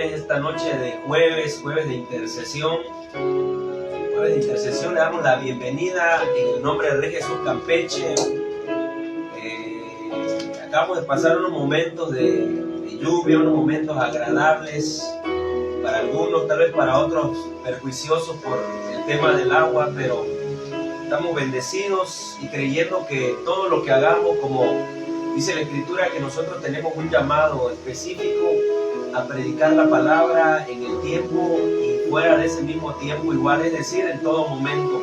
bendiciones esta noche de jueves de intercesión. Jueves de intercesión, le damos la bienvenida en el nombre del Rey Jesús Campeche. Acabamos de pasar unos momentos de lluvia, unos momentos agradables, para algunos, tal vez para otros perjuiciosos por el tema del agua, pero estamos bendecidos y creyendo que todo lo que hagamos, como dice la Escritura, que nosotros tenemos un llamado específico a predicar la palabra en el tiempo y fuera de ese mismo tiempo igual, es decir, en todo momento.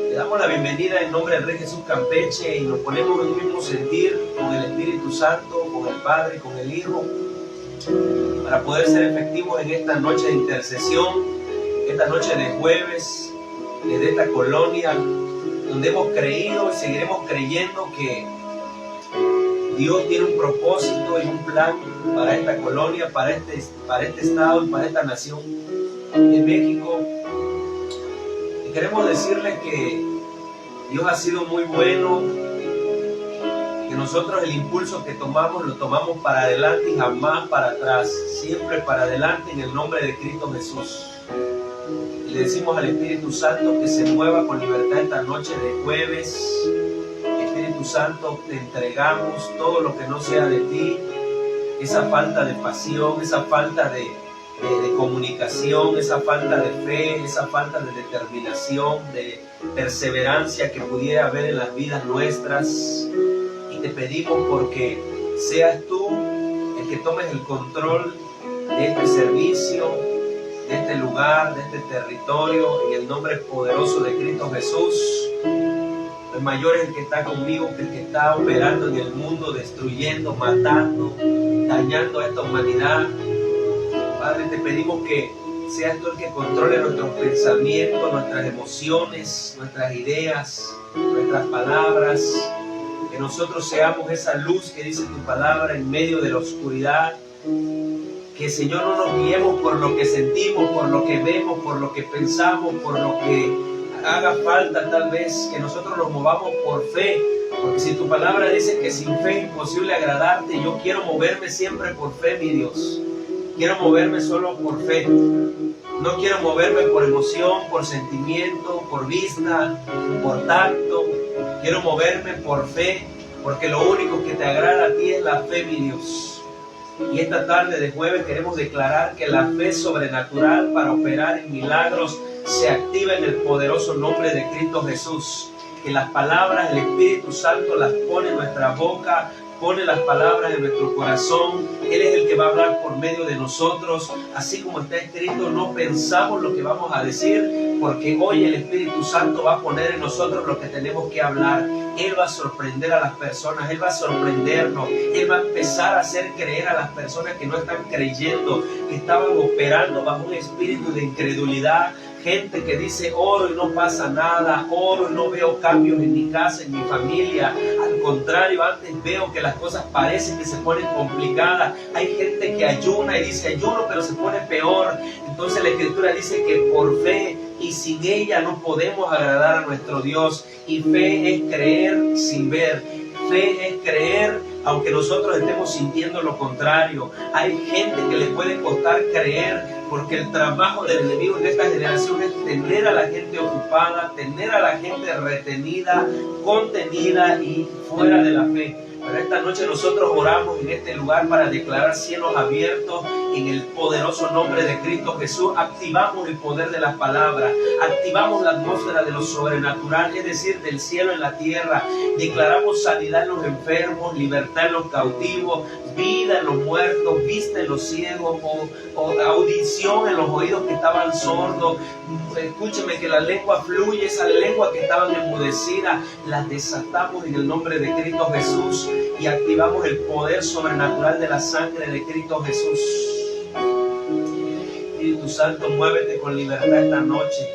Le damos la bienvenida en nombre del Rey Jesús Campeche y nos ponemos en un mismo sentir con el Espíritu Santo, con el Padre, con el Hijo, para poder ser efectivos en esta noche de intercesión, esta noche de jueves, desde esta colonia, donde hemos creído y seguiremos creyendo que Dios tiene un propósito y un plan para esta colonia, para este estado y para esta nación de México. Y queremos decirles que Dios ha sido muy bueno, que nosotros el impulso que tomamos lo tomamos para adelante y jamás para atrás, siempre para adelante en el nombre de Cristo Jesús. Y le decimos al Espíritu Santo que se mueva con libertad esta noche de jueves. Espíritu Santo, te entregamos todo lo que no sea de ti, esa falta de pasión, esa falta de comunicación, esa falta de fe, esa falta de determinación, de perseverancia que pudiera haber en las vidas nuestras. Y te pedimos porque seas tú el que tomes el control de este servicio, de este lugar, de este territorio, en el nombre poderoso de Cristo Jesús. El mayor es el que está conmigo que el que está operando en el mundo, destruyendo, matando, dañando a esta humanidad. Padre, te pedimos que seas tú el que controle nuestros pensamientos, nuestras emociones, nuestras ideas, nuestras palabras. Que nosotros seamos esa luz que dice tu palabra en medio de la oscuridad. Que, Señor, no nos guiemos por lo que sentimos, por lo que vemos, por lo que pensamos, por lo que haga falta, tal vez que nosotros nos movamos por fe, porque si tu palabra dice que sin fe es imposible agradarte, yo quiero moverme siempre por fe, mi Dios. Quiero moverme solo por fe. No quiero moverme por emoción, por sentimiento, por vista, por tacto. Quiero moverme por fe, porque lo único que te agrada a ti es la fe, mi Dios. Y esta tarde de jueves queremos declarar que la fe sobrenatural para operar en milagros se activa en el poderoso nombre de Cristo Jesús. Que las palabras del Espíritu Santo las pone en nuestra boca, pone las palabras en nuestro corazón. Él es el que va a hablar por medio de nosotros. Así como está escrito, no pensamos lo que vamos a decir, porque hoy el Espíritu Santo va a poner en nosotros lo que tenemos que hablar. Él va a sorprender a las personas, Él va a sorprendernos, Él va a empezar a hacer creer a las personas que no están creyendo, que estaban operando bajo un espíritu de incredulidad. Gente que dice, oro y no pasa nada, oro y no veo cambios en mi casa, en mi familia. Al contrario, antes veo que las cosas parecen que se ponen complicadas. Hay gente que ayuna y dice, ayuno, pero se pone peor. Entonces la Escritura dice que por fe y sin ella no podemos agradar a nuestro Dios. Y fe es creer sin ver. Fe es creer aunque nosotros estemos sintiendo lo contrario. Hay gente que le puede costar creer, porque el trabajo del enemigo en esta generación es tener a la gente ocupada, tener a la gente retenida, contenida y fuera de la fe. Pero esta noche nosotros oramos en este lugar para declarar cielos abiertos en el poderoso nombre de Cristo Jesús. Activamos el poder de las palabras, activamos la atmósfera de lo sobrenatural, es decir, del cielo en la tierra. Declaramos sanidad en los enfermos, libertad en los cautivos, vida en los muertos, vista en los ciegos, o audición en los oídos que estaban sordos. Escúcheme, que la lengua fluye, esa lengua que estaban enmudecidas, las desatamos en el nombre de Cristo Jesús y activamos el poder sobrenatural de la sangre de Cristo Jesús. Espíritu Santo, muévete con libertad esta noche.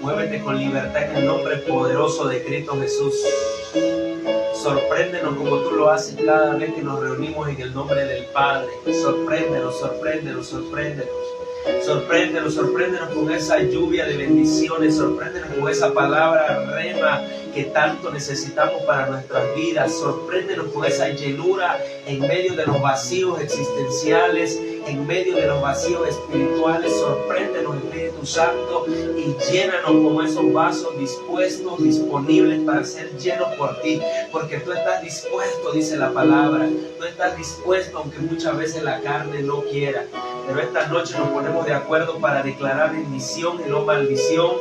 Muévete con libertad en el nombre poderoso de Cristo Jesús. Sorpréndenos como tú lo haces cada vez que nos reunimos en el nombre del Padre. Sorpréndenos, sorpréndenos, sorpréndenos. Sorpréndenos, sorpréndenos con esa lluvia de bendiciones. Sorpréndenos con esa palabra rema que tanto necesitamos para nuestras vidas. Sorpréndenos con esa llenura en medio de los vacíos existenciales en medio de los vacíos espirituales. Sorpréndenos, Espíritu Santo, y llénanos como esos vasos dispuestos, disponibles para ser llenos por ti, porque tú estás dispuesto, dice la palabra. Tú estás dispuesto, aunque muchas veces la carne no quiera. Pero esta noche nos ponemos de acuerdo para declarar bendición y no maldición,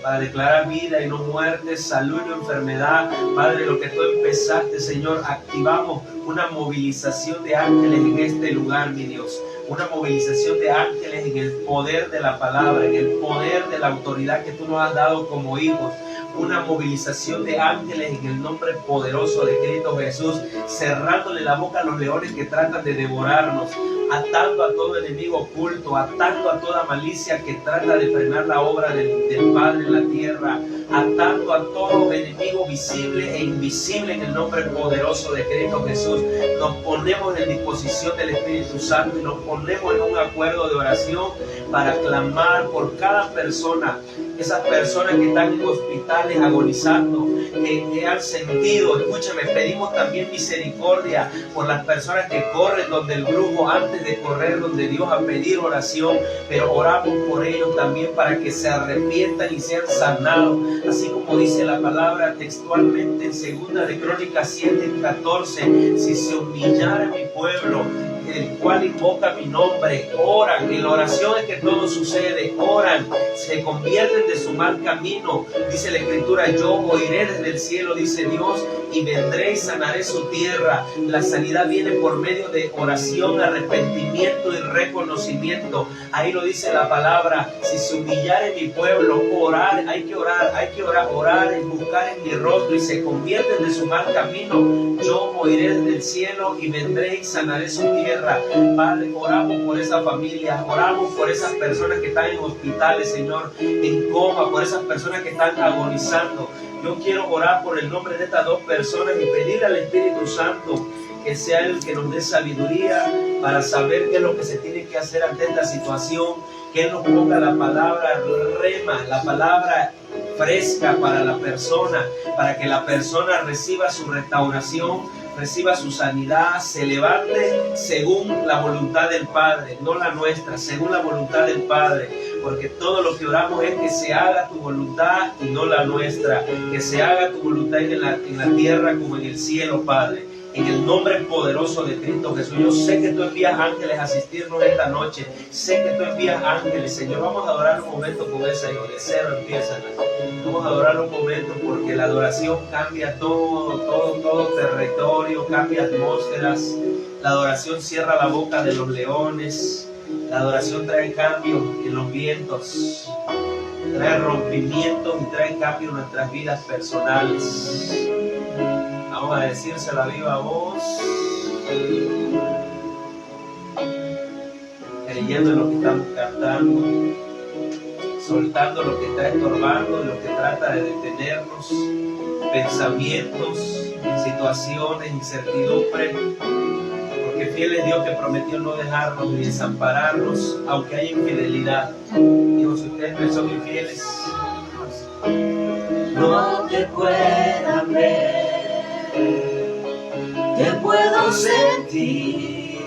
para declarar vida y no muerte, salud y no enfermedad. Padre, lo que tú empezaste, Señor, activamos una movilización de ángeles en este lugar, mi Dios. Una movilización de ángeles en el poder de la palabra, en el poder de la autoridad que tú nos has dado como hijos. Una movilización de ángeles en el nombre poderoso de Cristo Jesús, cerrándole la boca a los leones que tratan de devorarnos, atando a todo enemigo oculto, atando a toda malicia que trata de frenar la obra del Padre en la tierra, atando a todo enemigo visible e invisible en el nombre poderoso de Cristo Jesús. Nos ponemos en disposición del Espíritu Santo y nos ponemos en un acuerdo de oración para clamar por cada persona. Esas personas que están en hospitales agonizando, que han sentido, escúchame, pedimos también misericordia por las personas que corren donde el brujo antes de correr donde Dios a pedir oración, pero oramos por ellos también para que se arrepientan y sean sanados, así como dice la palabra textualmente en 2 de Crónicas 7:14, si se humillara mi pueblo, el cual invoca mi nombre, oran. En la oración es que todo sucede, oran, se convierten de su mal camino. Dice la Escritura, yo oiré desde el cielo, dice Dios, y vendré y sanaré su tierra. La sanidad viene por medio de oración, arrepentimiento y reconocimiento. Ahí lo dice la palabra, si se humillare mi pueblo, orar, hay que orar y buscar en mi rostro y se convierten de su mal camino. Yo oiré desde el cielo y vendré y sanaré su tierra. Padre, oramos por esa familia, oramos por esas personas que están en hospitales, Señor, en coma, por esas personas que están agonizando. Yo quiero orar por el nombre de estas dos personas y pedirle al Espíritu Santo que sea el que nos dé sabiduría para saber qué es lo que se tiene que hacer ante esta situación, que Él nos ponga la palabra rema, la palabra fresca para la persona, para que la persona reciba su restauración, reciba su sanidad, se levante según la voluntad del Padre, no la nuestra, según la voluntad del Padre, porque todo lo que oramos es que se haga tu voluntad y no la nuestra, que se haga tu voluntad en la tierra como en el cielo, Padre. En el nombre poderoso de Cristo Jesús, yo sé que tú envías ángeles a asistirnos esta noche. Sé que tú envías ángeles, Señor. Vamos a adorar un momento con ese Señor. De cero empiezan. Vamos a adorar un momento porque la adoración cambia todo territorio, cambia atmósferas. La adoración cierra la boca de los leones. La adoración trae cambio en los vientos. Trae rompimientos y trae cambio en nuestras vidas personales. Vamos a decírselo a viva voz, creyendo en lo que estamos cantando, soltando lo que está estorbando, lo que trata de detenernos, pensamientos, situaciones, incertidumbre, porque fiel es Dios que prometió no dejarnos ni desampararnos, aunque haya infidelidad. Digo, si ustedes me son infieles, no te puedan ver. Te puedo sentir,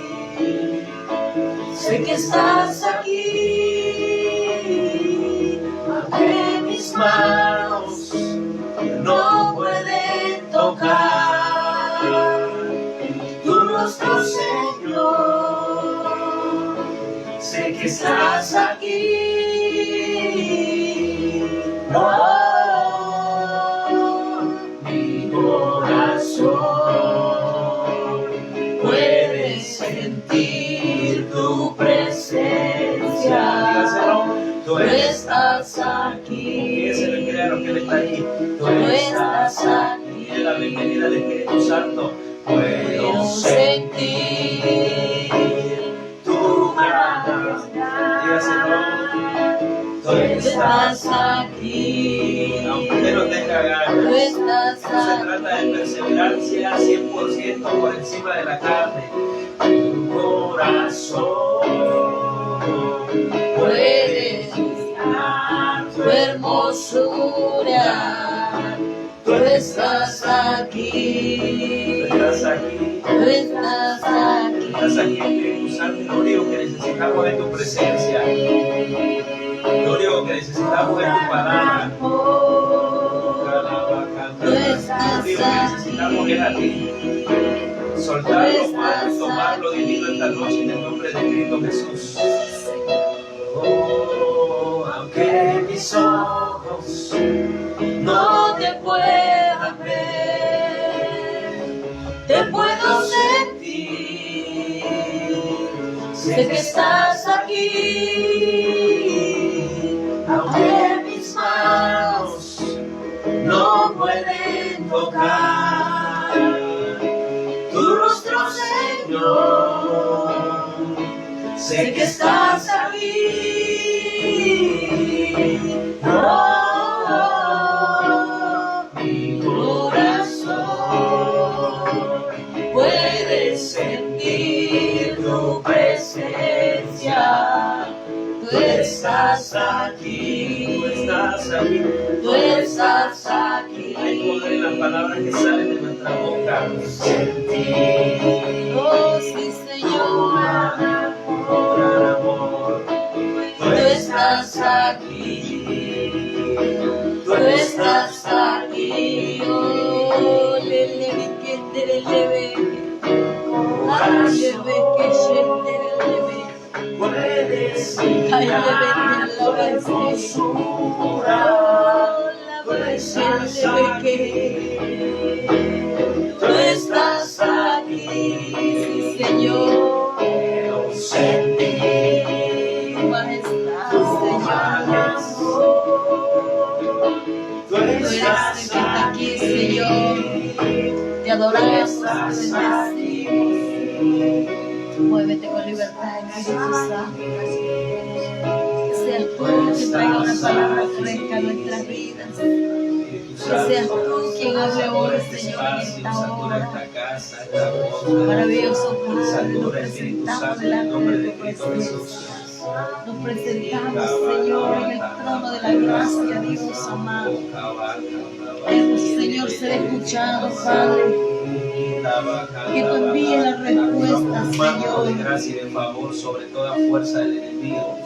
sé que estás aquí, aunque mis manos no pueden tocar tu rostro, Señor. Sé que estás aquí, oh, mi corazón puede sentir tu presencia. Tú estás aquí. Confiéselo y créalo que Él está aquí. Tú estás aquí. Y la bienvenida del Espíritu Santo. Puedo sentir tu majestad. Dígaselo. Tú estás aquí. Aunque usted no tenga ganas. Tú estás No se trata de perseverancia 100% por encima de la carne. Tu corazón puedes dar tu hermosura. Tú estás aquí. Tú estás aquí. Tú estás aquí. estás aquí, Espíritu Santo, lo único que necesitamos es tu presencia. Lo único que necesitamos es tu palabra. Lo único que necesitamos es a ti. Soltarlo, Padre, tomarlo divino esta noche en el nombre de Cristo Jesús. Oh, aunque mis ojos no te puedan ver, te puedo sentir, sé que estás aquí, aunque mis manos no pueden tocar tu rostro, Señor, sé que estás aquí. Mi corazón puede sentir tu presencia. Tú estás aquí, tú estás aquí. tú estás aquí. Hay poder en las palabras que salen de nuestra boca. Oh, sí, Señor, Amor, tú estás aquí, tú estás aquí. Oh, lele, que te leve, ay, leve, que se te leve, puedes ay, leve, la hermosura. tú estás aquí, Señor. Quiero sentir Tu majestad, tu Señor. majestad. Tú Tú eres el que está aquí, Señor. Te adoramos, te bendecimos. Muévete con libertad, Espíritu Santo. Que seas tú quien traiga una palabra fresca a nuestras vidas. Que seas tú quien hable ahora, Señor, en esta hora. Maravilloso Padre, nos presentamos delante de tu presencia. Nos presentamos, Señor, en el trono de la gracia, Dios amado. Queremos, Señor, ser escuchados, Padre. Que tú envíes la respuesta, Un manto de Señor. gracia y de favor sobre toda fuerza del enemigo.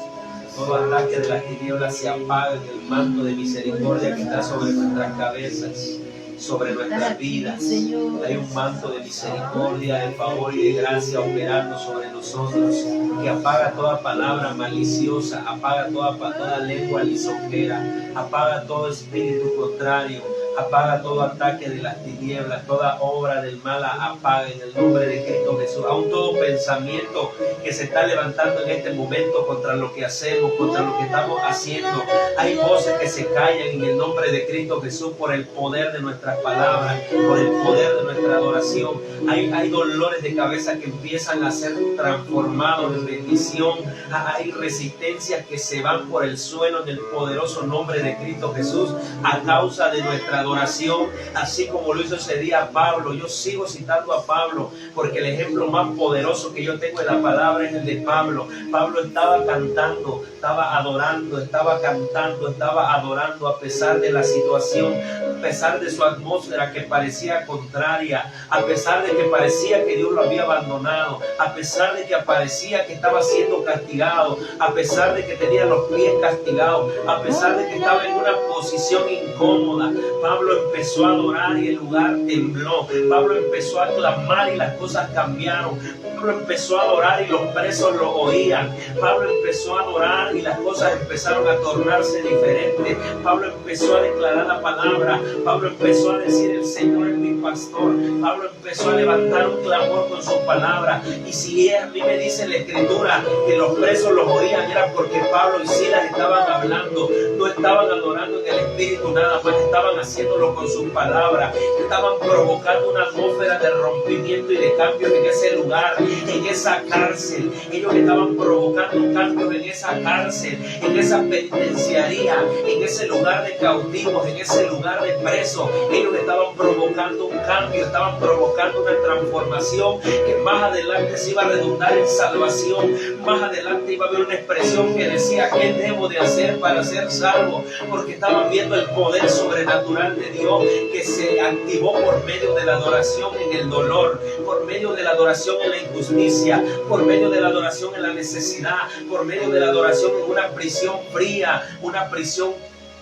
Todo ataque de las tinieblas se apaga en el manto de misericordia que está sobre nuestras cabezas, sobre nuestras vidas. Hay un manto de misericordia, de favor y de gracia operando sobre nosotros, que apaga toda palabra maliciosa, apaga toda lengua lisonjera, apaga todo espíritu contrario, apaga todo ataque de las tinieblas, toda obra del mal apaga en el nombre de Cristo Jesús. Aún todo pensamiento que se está levantando en este momento contra lo que hacemos, contra lo que estamos haciendo, hay voces que se callan en el nombre de Cristo Jesús por el poder de nuestras palabras, por el poder de nuestra adoración. Hay dolores de cabeza que empiezan a ser transformados en bendición. Hay resistencias que se van por el suelo en el poderoso nombre de Cristo Jesús a causa de nuestra adoración, así como lo hizo ese día Pablo. Yo sigo citando a Pablo porque el ejemplo más poderoso que yo tengo en la palabra es el de Pablo. Pablo estaba cantando, estaba adorando, estaba cantando, estaba adorando a pesar de la situación, a pesar de su atmósfera que parecía contraria, a pesar de que parecía que Dios lo había abandonado, a pesar de que parecía que estaba siendo castigado, a pesar de que tenía los pies castigados, a pesar de que estaba en una posición incómoda. Pablo empezó a adorar y el lugar tembló. Pablo empezó a clamar y las cosas cambiaron. Pablo empezó a adorar y los presos lo oían. Pablo empezó a adorar y las cosas empezaron a tornarse diferentes. Pablo empezó a declarar la palabra. Pablo empezó a decir: el Señor es mi pastor. Pablo empezó a levantar un clamor con su palabra. Y si a mí me dice la Escritura que los presos los oían, era porque Pablo y Silas estaban hablando. No estaban adorando en el Espíritu nada más, estaban haciéndolo con sus palabras. Estaban provocando una atmósfera de rompimiento y de cambios en ese lugar, en esa cárcel. Ellos estaban provocando cambios en esa cárcel, en esa penitenciaría, en ese lugar de cautivos, en ese lugar de presos. Ellos estaban provocando un cambio, estaban provocando una transformación que más adelante se iba a redundar en salvación. Más adelante iba a haber una expresión que decía: ¿qué debo de hacer para ser salvo? Porque estaban viendo el poder sobrenatural de Dios que se activó por medio de la adoración en el dolor, por medio de la adoración en la injusticia, por medio de la adoración en la necesidad, por medio de la adoración en una prisión fría, una prisión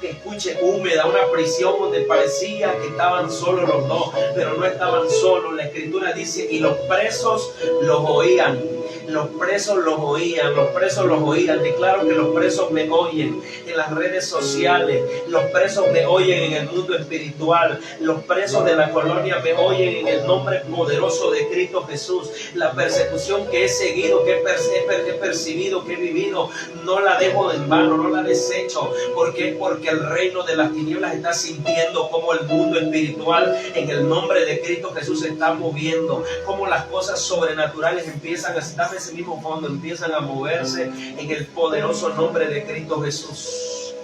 que escuche húmeda, una prisión donde parecía que estaban solos los dos, pero no estaban solos. La Escritura dice: y los presos los oían. Los presos los oían, los presos los oían. Declaro que los presos me oyen en las redes sociales, los presos me oyen en el mundo espiritual, los presos de la colonia me oyen en el nombre poderoso de Cristo Jesús. La persecución que he seguido, que he percibido, que he vivido, no la dejo en vano, no la desecho. ¿Por qué? Porque el reino de las tinieblas está sintiendo como el mundo espiritual en el nombre de Cristo Jesús se está moviendo, como las cosas sobrenaturales empiezan a estar ese mismo fondo, empiezan a moverse en el poderoso nombre de Cristo Jesús.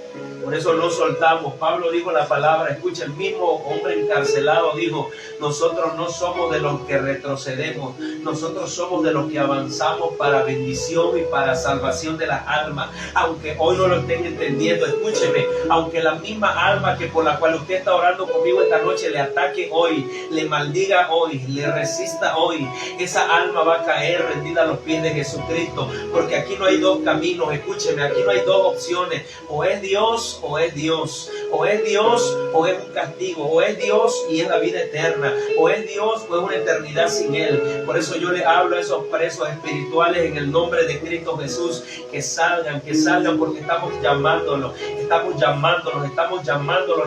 Por eso no soltamos. Pablo dijo la palabra, escucha, el mismo hombre encarcelado dijo: nosotros no somos de los que retrocedemos, nosotros somos de los que avanzamos para bendición y para salvación de las almas. Aunque hoy no lo estén entendiendo, escúcheme, aunque la misma alma que por la cual usted está orando conmigo esta noche le ataque hoy, le maldiga hoy, le resista hoy, esa alma va a caer rendida a los pies de Jesucristo. Porque aquí no hay dos caminos, escúcheme, aquí no hay dos opciones: o es Dios o es Dios, o es Dios o es un castigo, o es Dios y es la vida eterna, o es Dios o es una eternidad sin Él. Por eso yo le hablo a esos presos espirituales en el nombre de Cristo Jesús, que salgan, porque estamos llamándolos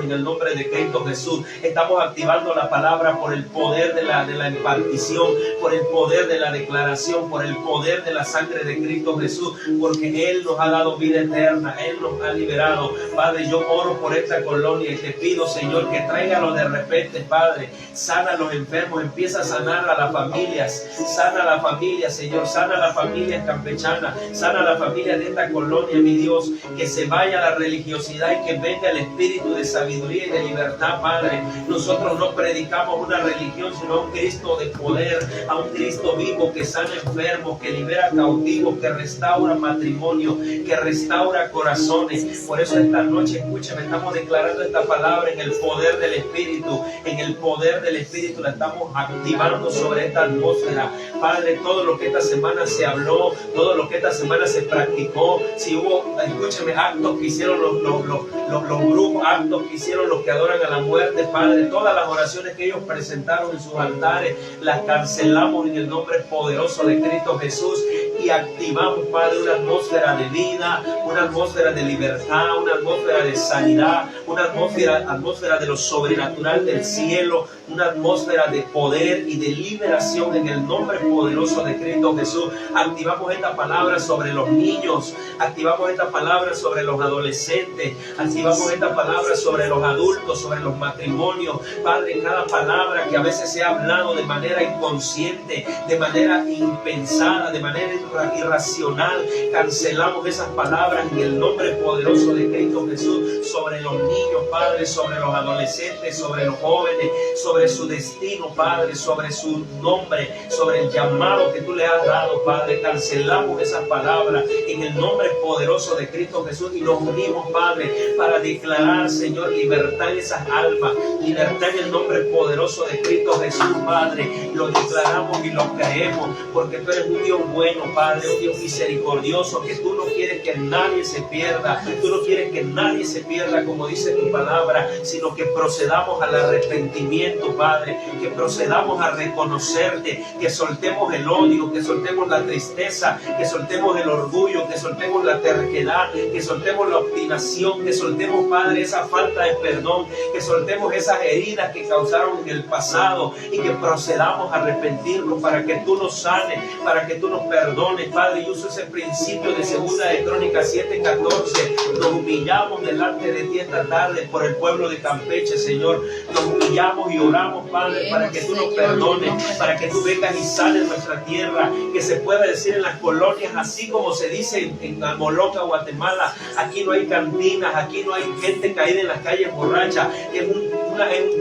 en el nombre de Cristo Jesús. Estamos activando la palabra por el poder de la impartición, por el poder de la declaración, por el poder de la sangre de Cristo Jesús, porque Él nos ha dado vida eterna, Él nos ha liberado. Padre, yo oro por esta colonia y te pido, Señor, que tráigalo de repente, Padre. Sana a los enfermos, empieza a sanar a las familias, sana a la familia, Señor, sana a la familia campechana, sana a la familia de esta colonia, mi Dios, que se vaya la religiosidad y que venga el espíritu de sabiduría y de libertad, Padre. Nosotros no predicamos una religión, sino a un Cristo de poder, a un Cristo vivo que sana enfermos, que libera cautivos, que restaura matrimonio, que restaura corazones. Por eso esta noche, escúchame, estamos declarando esta palabra en el poder del Espíritu, en el poder del Espíritu la estamos activando sobre esta atmósfera. Padre, todo lo que esta semana se habló, todo lo que esta semana se practicó, si hubo, escúchame, actos que hicieron los grupos, actos que hicieron los que adoran a la muerte, Padre, todas las oraciones que ellos presentaron en sus altares, las cancelamos en el nombre poderoso de Cristo Jesús y activamos, Padre, una atmósfera de vida, una atmósfera de libertad, una atmósfera de sanidad, una atmósfera de lo sobrenatural del cielo, una atmósfera de poder y de liberación en el nombre poderoso de Cristo Jesús. Activamos esta palabra sobre los niños, activamos esta palabra sobre los adolescentes, activamos esta palabra sobre los adultos, sobre los matrimonios. Padre, cada palabra que a veces se ha hablado de manera inconsciente, de manera impensada, de manera irracional, cancelamos esas palabras en el nombre poderoso de Cristo Jesús sobre los niños, Padre, sobre los adolescentes, sobre los jóvenes, sobre su destino, Padre, sobre su nombre, sobre el llamado que tú le has dado, Padre. Cancelamos esas palabras en el nombre poderoso de Cristo Jesús y nos unimos, Padre, para declarar, Señor, libertad en esas almas, libertad en el nombre poderoso de Cristo Jesús, Padre. Lo declaramos y lo creemos porque tú eres un Dios bueno, Padre, un Dios misericordioso, que tú no quieres que nadie se pierda, tú no quieres que nadie se pierda, como dice tu palabra, sino que procedamos al arrepentimiento, Padre, que procedamos a reconocerte, que soltemos el odio, que soltemos la tristeza, que soltemos el orgullo, que soltemos la terquedad, que soltemos la obstinación, que soltemos, Padre, esa falta de perdón, que soltemos esas heridas que causaron en el pasado y que procedamos a arrepentirnos para que tú nos sanes, para que tú nos perdones, Padre. Y uso ese principio de 2 de Crónicas 7:14. Nos humillamos delante de ti esta tarde por el pueblo de Campeche, Señor. Nos humillamos y oramos, Padre, para que tú nos perdones, para que tú vengas y sanes nuestra tierra, que se pueda decir en las colonias, así como se dice en Moloca, Guatemala: aquí no hay cantinas, aquí no hay gente caída en las calles borracha. Es un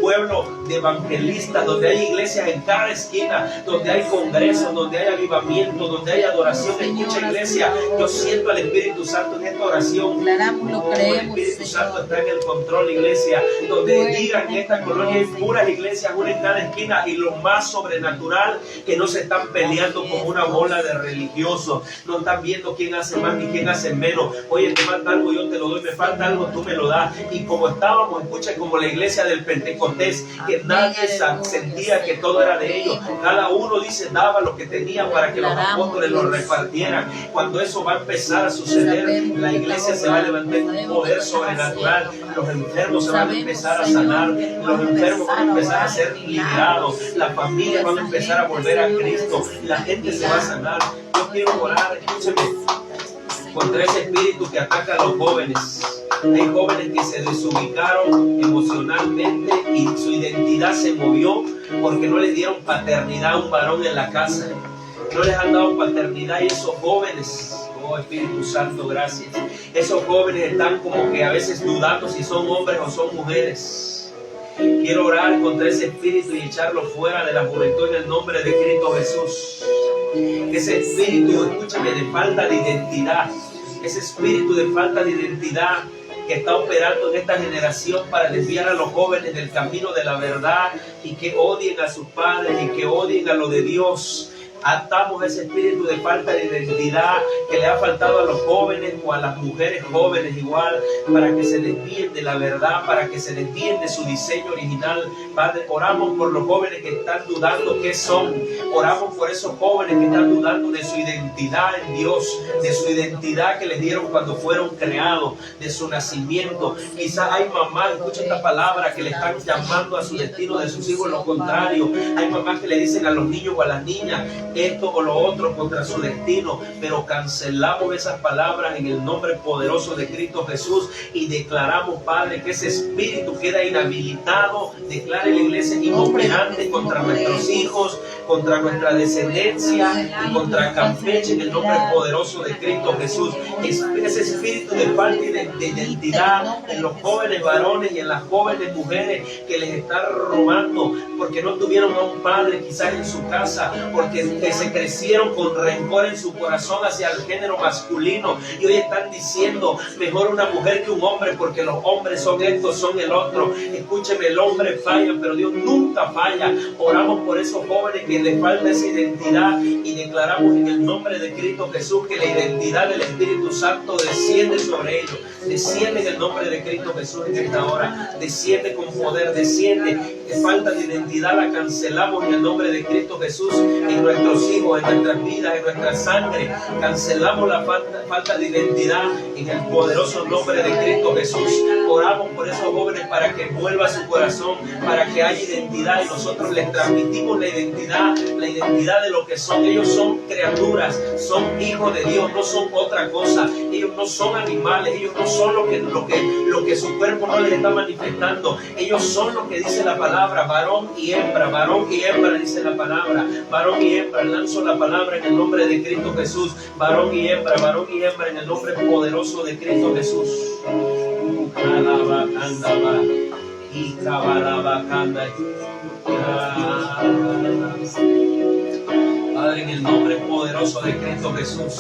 pueblo de evangelistas, donde hay iglesias en cada esquina, donde hay congresos, donde hay avivamiento, donde hay adoración adoración. Escucha, iglesia, yo siento al Espíritu Santo en esta oración. El Espíritu Santo está en el control, iglesia. Donde digan en esta colonia hay puras iglesias, una en cada esquina, y lo más sobrenatural, que no se están peleando como una bola de religiosos. No están viendo quién hace más ni quién hace menos. Oye, te falta algo, yo te lo doy, me falta algo, tú me lo das. Y como estábamos, escucha, como la iglesia del Pentecostés, que nadie sentía que todo era de ellos. Cada uno dice, daba lo que tenía para que los apóstoles lo repartieran. Cuando eso va a empezar a suceder, la iglesia se va a levantar en un poder sobrenatural. Los enfermos se van a empezar a sanar, los enfermos van a empezar a ser liberados, las familias van a empezar a volver a Cristo, la gente se va a sanar. Yo quiero orar, escúcheme, contra ese espíritu que ataca a los jóvenes. Hay jóvenes que se desubicaron emocionalmente y su identidad se movió porque no les dieron paternidad a un varón en la casa. No les han dado paternidad, y esos jóvenes, oh Espíritu Santo, gracias, esos jóvenes están como que a veces dudando si son hombres o son mujeres. Quiero orar contra ese espíritu y echarlo fuera de la juventud en el nombre de Cristo Jesús. Ese espíritu, escúchame, de falta de identidad, ese espíritu de falta de identidad que está operando en esta generación para desviar a los jóvenes del camino de la verdad, y que odien a sus padres y que odien a lo de Dios. Atamos ese espíritu de falta de identidad que le ha faltado a los jóvenes o a las mujeres jóvenes igual, para que se desvíen de la verdad, para que se desvíen de su diseño original. Padre, oramos por los jóvenes que están dudando qué son. Oramos por esos jóvenes que están dudando de su identidad en Dios, de su identidad que les dieron cuando fueron creados, de su nacimiento. Quizás hay mamás, escucha esta palabra, que le están llamando a su destino de sus hijos lo contrario. Hay mamás que le dicen a los niños o a las niñas esto o lo otro contra su destino, pero cancelamos esas palabras en el nombre poderoso de Cristo Jesús y declaramos, Padre, que ese espíritu queda inhabilitado. Declare la iglesia inoperante contra nuestros hijos, contra nuestra descendencia y contra Campeche en el nombre poderoso de Cristo Jesús. Ese espíritu de falta de identidad en los jóvenes varones y en las jóvenes mujeres que les está robando porque no tuvieron a un padre quizás en su casa, porque se crecieron con rencor en su corazón hacia el género masculino, y hoy están diciendo mejor una mujer que un hombre porque los hombres son estos, son el otro. Escúcheme, el hombre falla, pero Dios nunca falla. Oramos por esos jóvenes que les falta esa identidad y declaramos en el nombre de Cristo Jesús que la identidad del Espíritu Santo desciende sobre ellos. Desciende en el nombre de Cristo Jesús en esta hora. Desciende con poder, desciende. Falta de identidad la cancelamos en el nombre de Cristo Jesús en nuestros hijos, en nuestras vidas, en nuestra sangre. Cancelamos la falta de identidad en el poderoso nombre de Cristo Jesús. Oramos por esos jóvenes para que vuelva su corazón, para que haya identidad, y nosotros les transmitimos la identidad de lo que son. Ellos son criaturas, son hijos de Dios, no son otra cosa. Ellos no son animales, ellos no son lo que su cuerpo no les está manifestando. Ellos son lo que dice la palabra, varón y hembra dice la palabra, varón y hembra. Lanzo la palabra en el nombre de Cristo Jesús, varón y hembra en el nombre poderoso de Cristo Jesús. Padre, en el nombre poderoso de Cristo Jesús,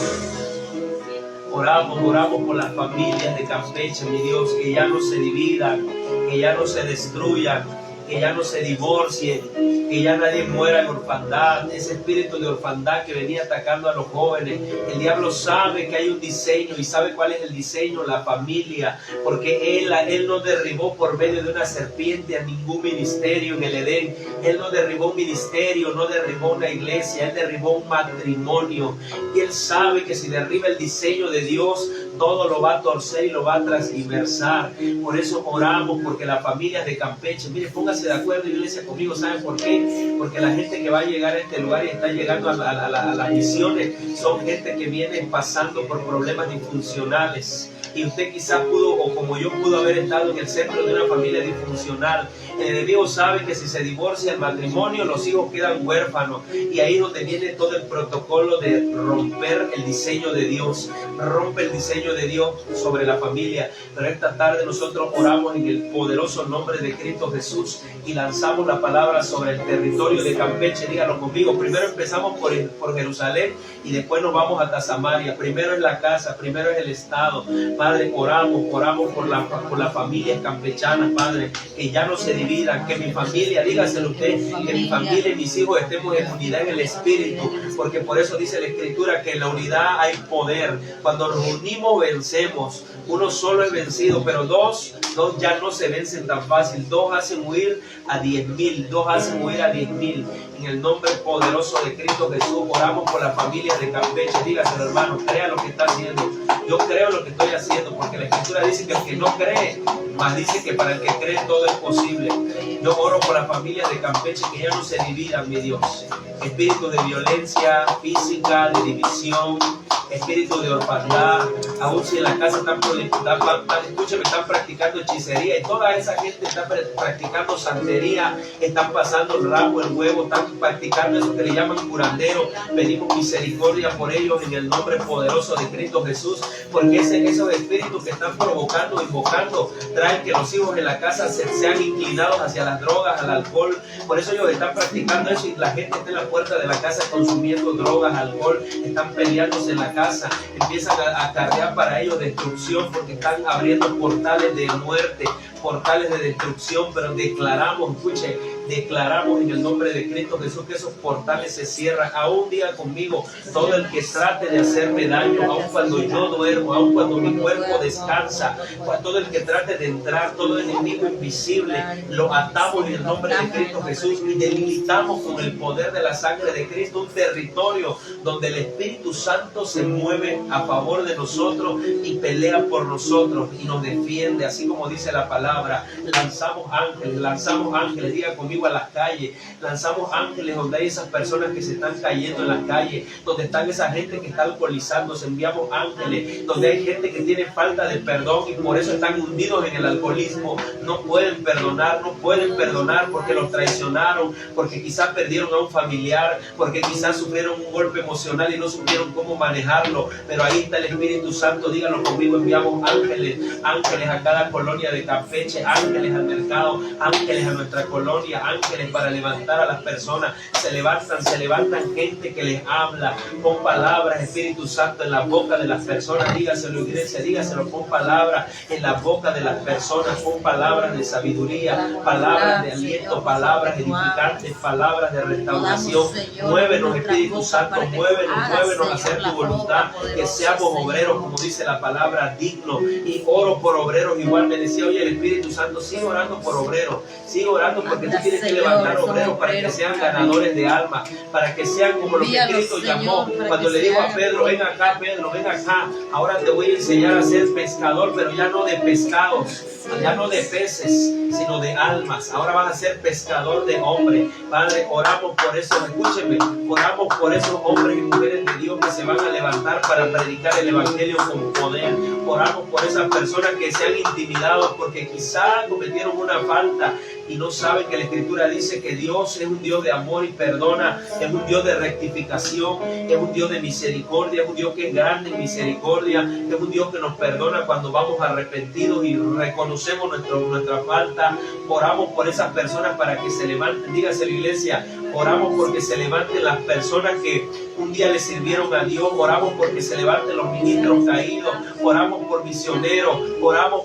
oramos por las familias de Campeche, mi Dios, que ya no se dividan, que ya no se destruyan, que ya no se divorcien, que ya nadie muera en orfandad. Ese espíritu de orfandad que venía atacando a los jóvenes, el diablo sabe que hay un diseño, y sabe cuál es el diseño: la familia, porque él no derribó por medio de una serpiente a ningún ministerio en el Edén. Él no derribó un ministerio, no derribó una iglesia, él derribó un matrimonio, y él sabe que si derriba el diseño de Dios, todo lo va a torcer y lo va a transversar. Por eso oramos porque las familias de Campeche, mire, póngase de acuerdo, iglesia, conmigo. ¿Saben por qué? Porque la gente que va a llegar a este lugar y está llegando a las misiones son gente que viene pasando por problemas disfuncionales. y usted quizás pudo, o como yo, pudo haber estado en el centro de una familia disfuncional. El enemigo sabe que si se divorcia el matrimonio, los hijos quedan huérfanos, y ahí es donde viene todo el protocolo de romper el diseño de Dios. Rompe el diseño de Dios sobre la familia. Pero esta tarde nosotros oramos en el poderoso nombre de Cristo Jesús y lanzamos la palabra sobre el territorio de Campeche. Dígalo conmigo. Primero empezamos por Jerusalén y después nos vamos hasta Samaria. Primero es la casa, primero es el estado. Padre, oramos por las familias campechanas, Padre, que ya no se dividan, que mi familia, dígaselo usted, que mi familia y mis hijos estemos en unidad en el Espíritu, porque por eso dice la Escritura que en la unidad hay poder. Cuando nos unimos vencemos. Uno solo es vencido, pero dos ya no se vencen tan fácil. 2 hacen huir a 10,000, 2 hacen huir a 10,000. En el nombre poderoso de Cristo Jesús, oramos por la familia de Campeche. Dígaselo, hermano, crea lo que está haciendo. Yo creo lo que estoy haciendo, porque la Escritura dice que el que no cree, más dice que para el que cree todo es posible. Yo oro por la familia de Campeche, que ya no se dividan, mi Dios. Espíritu de violencia física, de división, espíritu de orfandad, aún si en la casa están practicando hechicería, y toda esa gente está practicando santería, están pasando el rabo, el huevo, están practicando eso que le llaman curandero. Pedimos misericordia por ellos en el nombre poderoso de Cristo Jesús, porque esos espíritus que están provocando, invocando, traen que los hijos en la casa sean inclinados hacia las drogas, al alcohol. Por eso ellos están practicando eso, y la gente está en la puerta de la casa consumiendo drogas, alcohol, están peleándose en la casa, empiezan a acarrear para ellos destrucción, porque están abriendo portales de muerte, portales de destrucción. Pero declaramos, escuche, declaramos en el nombre de Cristo Jesús que esos portales se cierran. Aún día conmigo, todo el que trate de hacerme daño, aun cuando yo duermo, aun cuando mi cuerpo descansa, todo el que trate de entrar, todo enemigo invisible, lo atamos en el nombre de Cristo Jesús y delimitamos con el poder de la sangre de Cristo un territorio donde el Espíritu Santo se mueve a favor de nosotros y pelea por nosotros y nos defiende, así como dice la palabra. Lanzamos ángeles, diga conmigo, a las calles, lanzamos ángeles donde hay esas personas que se están cayendo en las calles, donde están esa gente que está alcoholizándose. Enviamos ángeles donde hay gente que tiene falta de perdón y por eso están hundidos en el alcoholismo. No pueden perdonar porque los traicionaron, porque quizás perdieron a un familiar, porque quizás sufrieron un golpe emocional y no supieron cómo manejarlo. Pero ahí está el Espíritu Santo, díganlo conmigo. Enviamos ángeles a cada colonia de Campeche, ángeles al mercado, ángeles a nuestra colonia, ángeles para levantar a las personas. Se levantan gente que les habla con palabras, Espíritu Santo, en la boca de las personas. Dígaselo, iglesia, dígaselo, con palabras en la boca de las personas, con palabras de sabiduría, palabras de aliento, palabras edificantes, palabras de restauración. Muévenos, Espíritu Santo, muévenos a hacer tu voluntad, que seamos obreros, como dice la palabra, dignos. Y oro por obreros igual. Me decía hoy el Espíritu Santo, sigue orando por obreros, sigue orando, porque tú tienes que levantar obreros para que sean ganadores de almas, para que sean como lo que Cristo llamó cuando le dijo a Pedro: ven acá, Pedro, ven acá, ahora te voy a enseñar a ser pescador, pero ya no de pescados, ya no de peces, sino de almas. Ahora vas a ser pescador de hombres. Padre, oramos por eso, escúchenme, oramos por esos hombres y mujeres de Dios que se van a levantar para predicar el Evangelio con poder. Oramos por esas personas que se han intimidado porque quizás cometieron una falta y no saben que la Escritura dice que Dios es un Dios de amor y perdona, es un Dios de rectificación, es un Dios de misericordia, es un Dios que es grande en misericordia, es un Dios que nos perdona cuando vamos arrepentidos y reconocemos nuestra falta. Oramos por esas personas para que se levanten. Dígase la iglesia, oramos porque se levanten las personas que un día le sirvieron a Dios. Oramos porque se levanten los ministros caídos. Oramos por misioneros. Oramos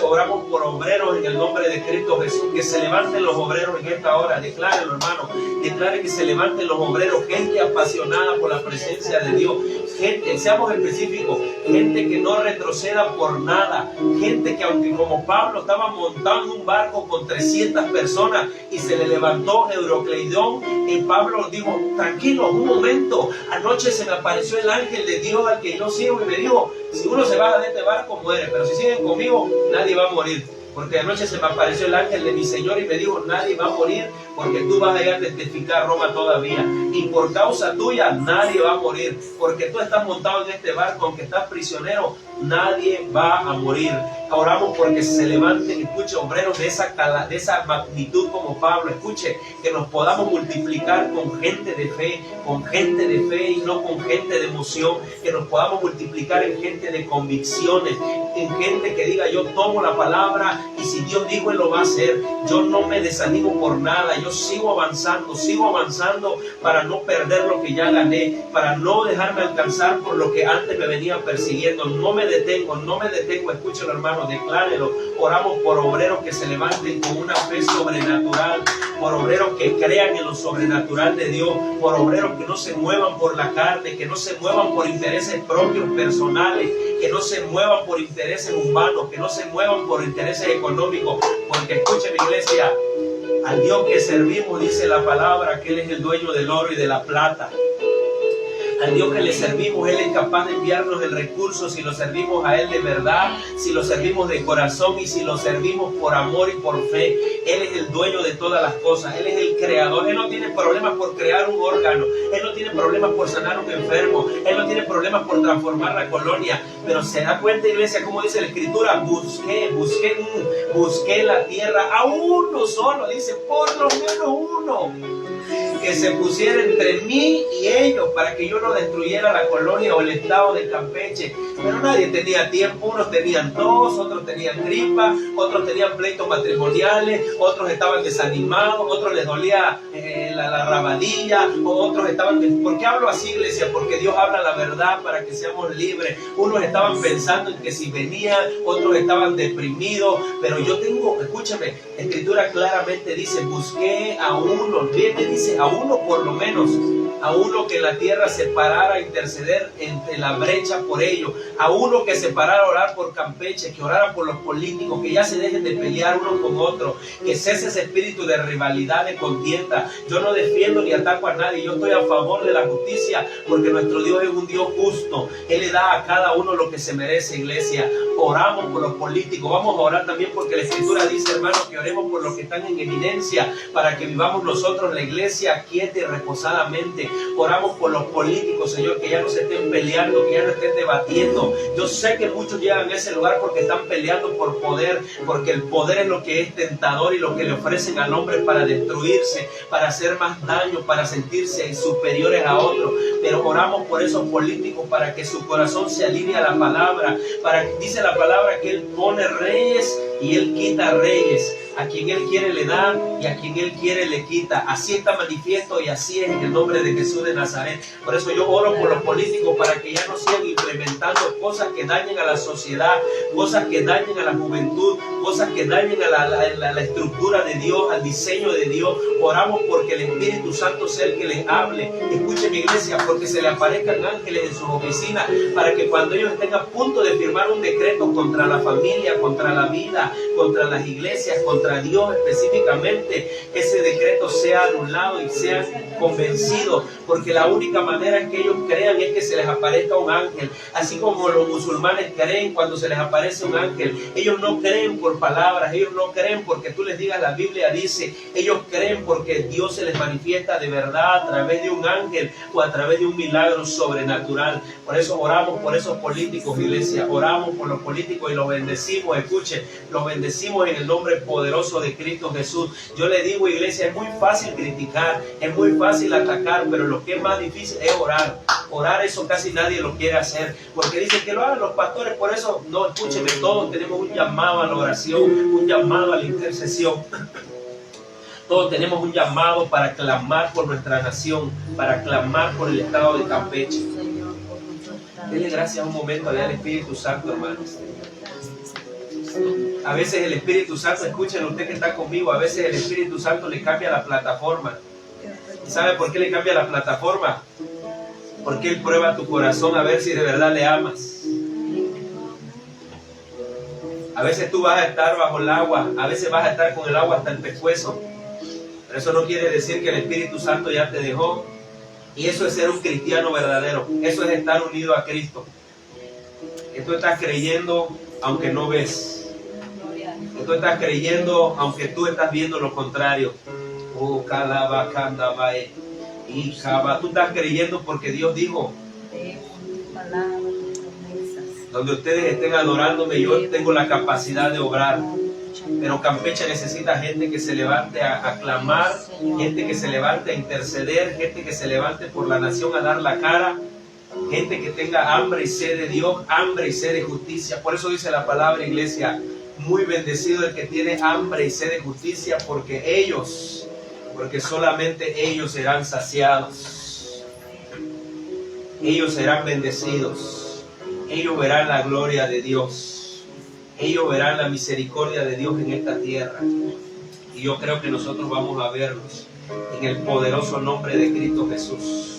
oramos por obreros en el nombre de Cristo Jesús. Que se levanten los obreros en esta hora. Declárelo, hermano. Declare que se levanten los obreros. Gente apasionada por la presencia de Dios. Gente, seamos específicos, gente que no retroceda por nada. Gente que, aunque como Pablo estaba montado en un barco con 300 personas y se le levantó Eurocleidón, y Pablo dijo: tranquilo, un momento, anoche se me apareció el ángel de Dios al que yo sigo y me dijo: si uno se baja de este barco muere, pero si siguen conmigo nadie va a morir. Porque anoche se me apareció el ángel de mi Señor y me dijo, nadie va a morir porque tú vas a ir a testificar a Roma todavía. Y por causa tuya nadie va a morir. Porque tú estás montado en este barco, aunque estás prisionero, nadie va a morir. Oramos porque se levanten, escuche, obreros de esa magnitud como Pablo, escuche, que nos podamos multiplicar con gente de fe y no con gente de emoción, que nos podamos multiplicar en gente de convicciones, en gente que diga, yo tomo la palabra y si Dios dijo, Él lo va a hacer. Yo no me desanimo por nada, yo sigo avanzando para no perder lo que ya gané, para no dejarme alcanzar por lo que antes me venía persiguiendo. No me detengo, escúchelo hermano, declárelo. Oramos por obreros que se levanten con una fe sobrenatural, por obreros que crean en lo sobrenatural de Dios, por obreros que no se muevan por la carne, que no se muevan por intereses propios personales, que no se muevan por intereses humanos, que no se muevan por intereses económicos, porque escuche mi iglesia, al Dios que servimos dice la palabra que Él es el dueño del oro y de la plata. Al Dios que le servimos, Él es capaz de enviarnos el recurso si lo servimos a Él de verdad, si lo servimos de corazón y si lo servimos por amor y por fe. Él es el dueño de todas las cosas, Él es el creador. Él no tiene problemas por crear un órgano, Él no tiene problemas por sanar a un enfermo, Él no tiene problemas por transformar la colonia. Pero se da cuenta, iglesia, como dice la Escritura, busqué la tierra a uno solo, dice, por lo menos uno, que se pusiera entre mí y ellos para que yo no destruyera la colonia o el estado de Campeche. Pero nadie tenía tiempo, unos tenían tos, otros tenían gripa, otros tenían pleitos matrimoniales, otros estaban desanimados, otros les dolía la rabadilla, o otros estaban... ¿Por qué hablo así, iglesia? Porque Dios habla la verdad para que seamos libres. Unos estaban pensando en que si venía, otros estaban deprimidos, pero yo tengo, escúchame, la Escritura claramente dice, busqué a uno, viene, dice, a uno por lo menos, a uno que la tierra se parara a interceder entre la brecha por ellos, a uno que se parara a orar por Campeche, que orara por los políticos, que ya se dejen de pelear unos con otros, que cese ese espíritu de rivalidad, de contienda. Yo no defiendo ni ataco a nadie, yo estoy a favor de la justicia, porque nuestro Dios es un Dios justo. Él le da a cada uno lo que se merece, iglesia. Oramos por los políticos, vamos a orar también porque la Escritura dice, hermanos, que oremos por los que están en eminencia, para que vivamos nosotros la iglesia quieta y reposadamente. Oramos por los políticos, Señor, que ya no se estén peleando, que ya no estén debatiendo. Yo sé que muchos llegan a ese lugar porque están peleando por poder, porque el poder es lo que es tentador y lo que le ofrecen al hombre para destruirse, para hacer más daño, para sentirse superiores a otros. Pero oramos por esos políticos para que su corazón se alinee a la palabra, para que dice la palabra que Él pone reyes y Él quita reyes. A quien Él quiere le da y a quien Él quiere le quita. Así está manifiesto y así es en el nombre de Jesús de Nazaret. Por eso yo oro por los políticos para que ya no sigan implementando cosas que dañen a la sociedad, cosas que dañen a la juventud, cosas que dañen a la estructura de Dios, al diseño de Dios. Oramos porque el Espíritu Santo sea el que les hable. Escuchen, mi iglesia, porque se le aparezcan ángeles en sus oficinas para que cuando ellos estén a punto de firmar un decreto contra la familia, contra la vida, contra las iglesias, contra Dios específicamente, ese decreto sea anulado y sean convencidos, porque la única manera en que ellos crean es que se les aparezca un ángel. Así como los musulmanes creen cuando se les aparece un ángel, ellos no creen por palabras, ellos no creen porque tú les digas la Biblia dice, ellos creen porque Dios se les manifiesta de verdad a través de un ángel o a través de un milagro sobrenatural. Por eso oramos por esos políticos, iglesia, oramos por los políticos y los bendecimos. Escuche, los bendecimos en el nombre poderoso de Cristo Jesús. Yo le digo, iglesia, es muy fácil criticar, es muy fácil atacar, pero lo que es más difícil es orar. Orar, eso casi nadie lo quiere hacer, porque dicen que lo hagan los pastores. Por eso, no, escúcheme, todos tenemos un llamado a la oración, un llamado a la intercesión. Todos tenemos un llamado para clamar por nuestra nación, para clamar por el estado de Campeche. Denle gracias un momento al Espíritu Santo, hermanos. A veces el Espíritu Santo, escuchen usted que está conmigo, a veces el Espíritu Santo le cambia la plataforma. ¿Y sabe por qué le cambia la plataforma? Porque Él prueba tu corazón a ver si de verdad le amas. A veces tú vas a estar bajo el agua, a veces vas a estar con el agua hasta el pescuezo. Pero eso no quiere decir que el Espíritu Santo ya te dejó. Y eso es ser un cristiano verdadero. Eso es estar unido a Cristo. Que tú estás creyendo aunque no ves. que tú estás creyendo aunque tú estás viendo lo contrario. Oh, y tú estás creyendo porque Dios dijo: donde ustedes estén adorándome, yo tengo la capacidad de obrar. Pero Campeche necesita gente que se levante a clamar, gente que se levante a interceder, gente que se levante por la nación a dar la cara, gente que tenga hambre y sed de Dios, hambre y sed de justicia. Por eso dice la palabra, iglesia: muy bendecido el que tiene hambre y sed de justicia, porque solamente ellos serán saciados. Ellos serán bendecidos. Ellos verán la gloria de Dios. Ellos verán la misericordia de Dios en esta tierra. Y yo creo que nosotros vamos a verlos en el poderoso nombre de Cristo Jesús.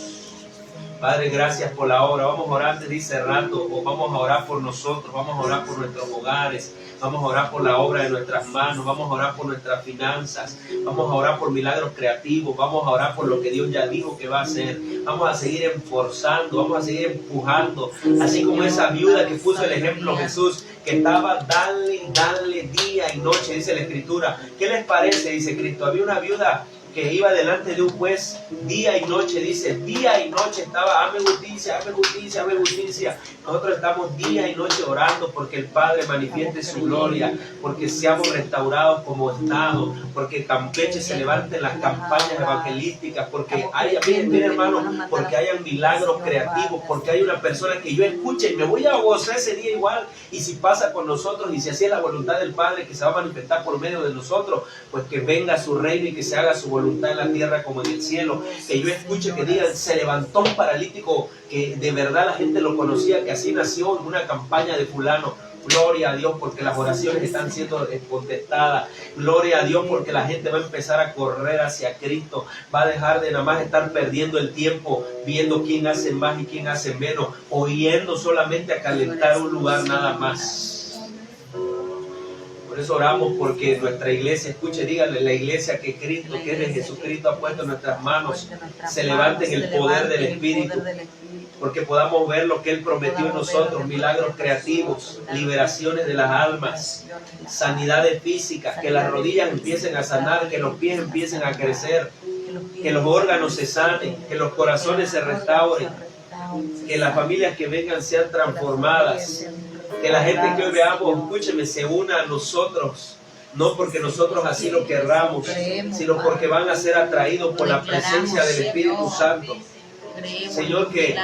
Padre, gracias por la obra. Vamos a orar antes de ir cerrando, o vamos a orar por nosotros, vamos a orar por nuestros hogares, vamos a orar por la obra de nuestras manos, vamos a orar por nuestras finanzas, vamos a orar por milagros creativos, vamos a orar por lo que Dios ya dijo que va a hacer. Vamos a seguir esforzando, vamos a seguir empujando, así como esa viuda que puso el ejemplo Jesús, que estaba dale día y noche, dice la Escritura. ¿Qué les parece? Dice Cristo. Había una viuda que iba delante de un juez día y noche, dice, día y noche estaba: hazme justicia, hazme justicia, hazme justicia. Nosotros estamos día y noche orando porque el Padre manifieste su gloria, porque seamos restaurados como Estado, porque Campeche se levante en las campañas evangelísticas, porque haya, miren hermano, porque hayan milagros creativos, porque hay una persona que yo escuche y me voy a gozar ese día igual. Y si pasa con nosotros y si así es la voluntad del Padre que se va a manifestar por medio de nosotros, pues que venga su reino y que se haga su voluntad en la tierra como en el cielo. Que yo escuche que digan: se levantó un paralítico que de verdad la gente lo conocía, que así nació en una campaña de fulano. Gloria a Dios porque las oraciones están siendo contestadas. Gloria a Dios porque la gente va a empezar a correr hacia Cristo. Va a dejar de nada más estar perdiendo el tiempo viendo quién hace más y quién hace menos, o yendo solamente a calentar un lugar nada más. Por eso oramos porque nuestra iglesia, escuche, díganle, la iglesia que Cristo, que es de Jesucristo, ha puesto en nuestras manos, se levante en el poder del Espíritu, porque podamos ver lo que Él prometió en nosotros: milagros creativos, liberaciones de las almas, sanidades físicas, que las rodillas empiecen a sanar, que los pies empiecen a crecer, que los órganos se sanen, que los corazones se restauren, que las familias que vengan sean transformadas. Que la gente que hoy veamos, escúcheme, se una a nosotros, no porque nosotros así lo querramos, sino porque van a ser atraídos por la presencia del Espíritu Santo. Señor, que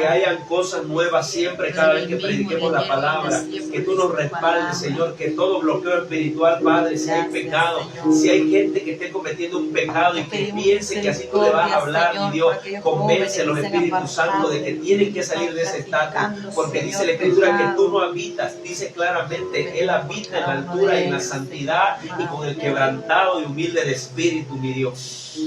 hayan cosas nuevas siempre cada vez que prediquemos la palabra, que tú nos respaldes, Señor, que todo bloqueo espiritual, Padre, si hay pecado, si hay gente que esté cometiendo un pecado y que piense que así tú le vas a hablar, mi Dios, convence a los Espíritus Santos de que tienen que salir de ese estatus, porque dice la Escritura que tú no habitas, dice claramente, Él habita en la altura y en la santidad y con el quebrantado y humilde de espíritu, mi Dios.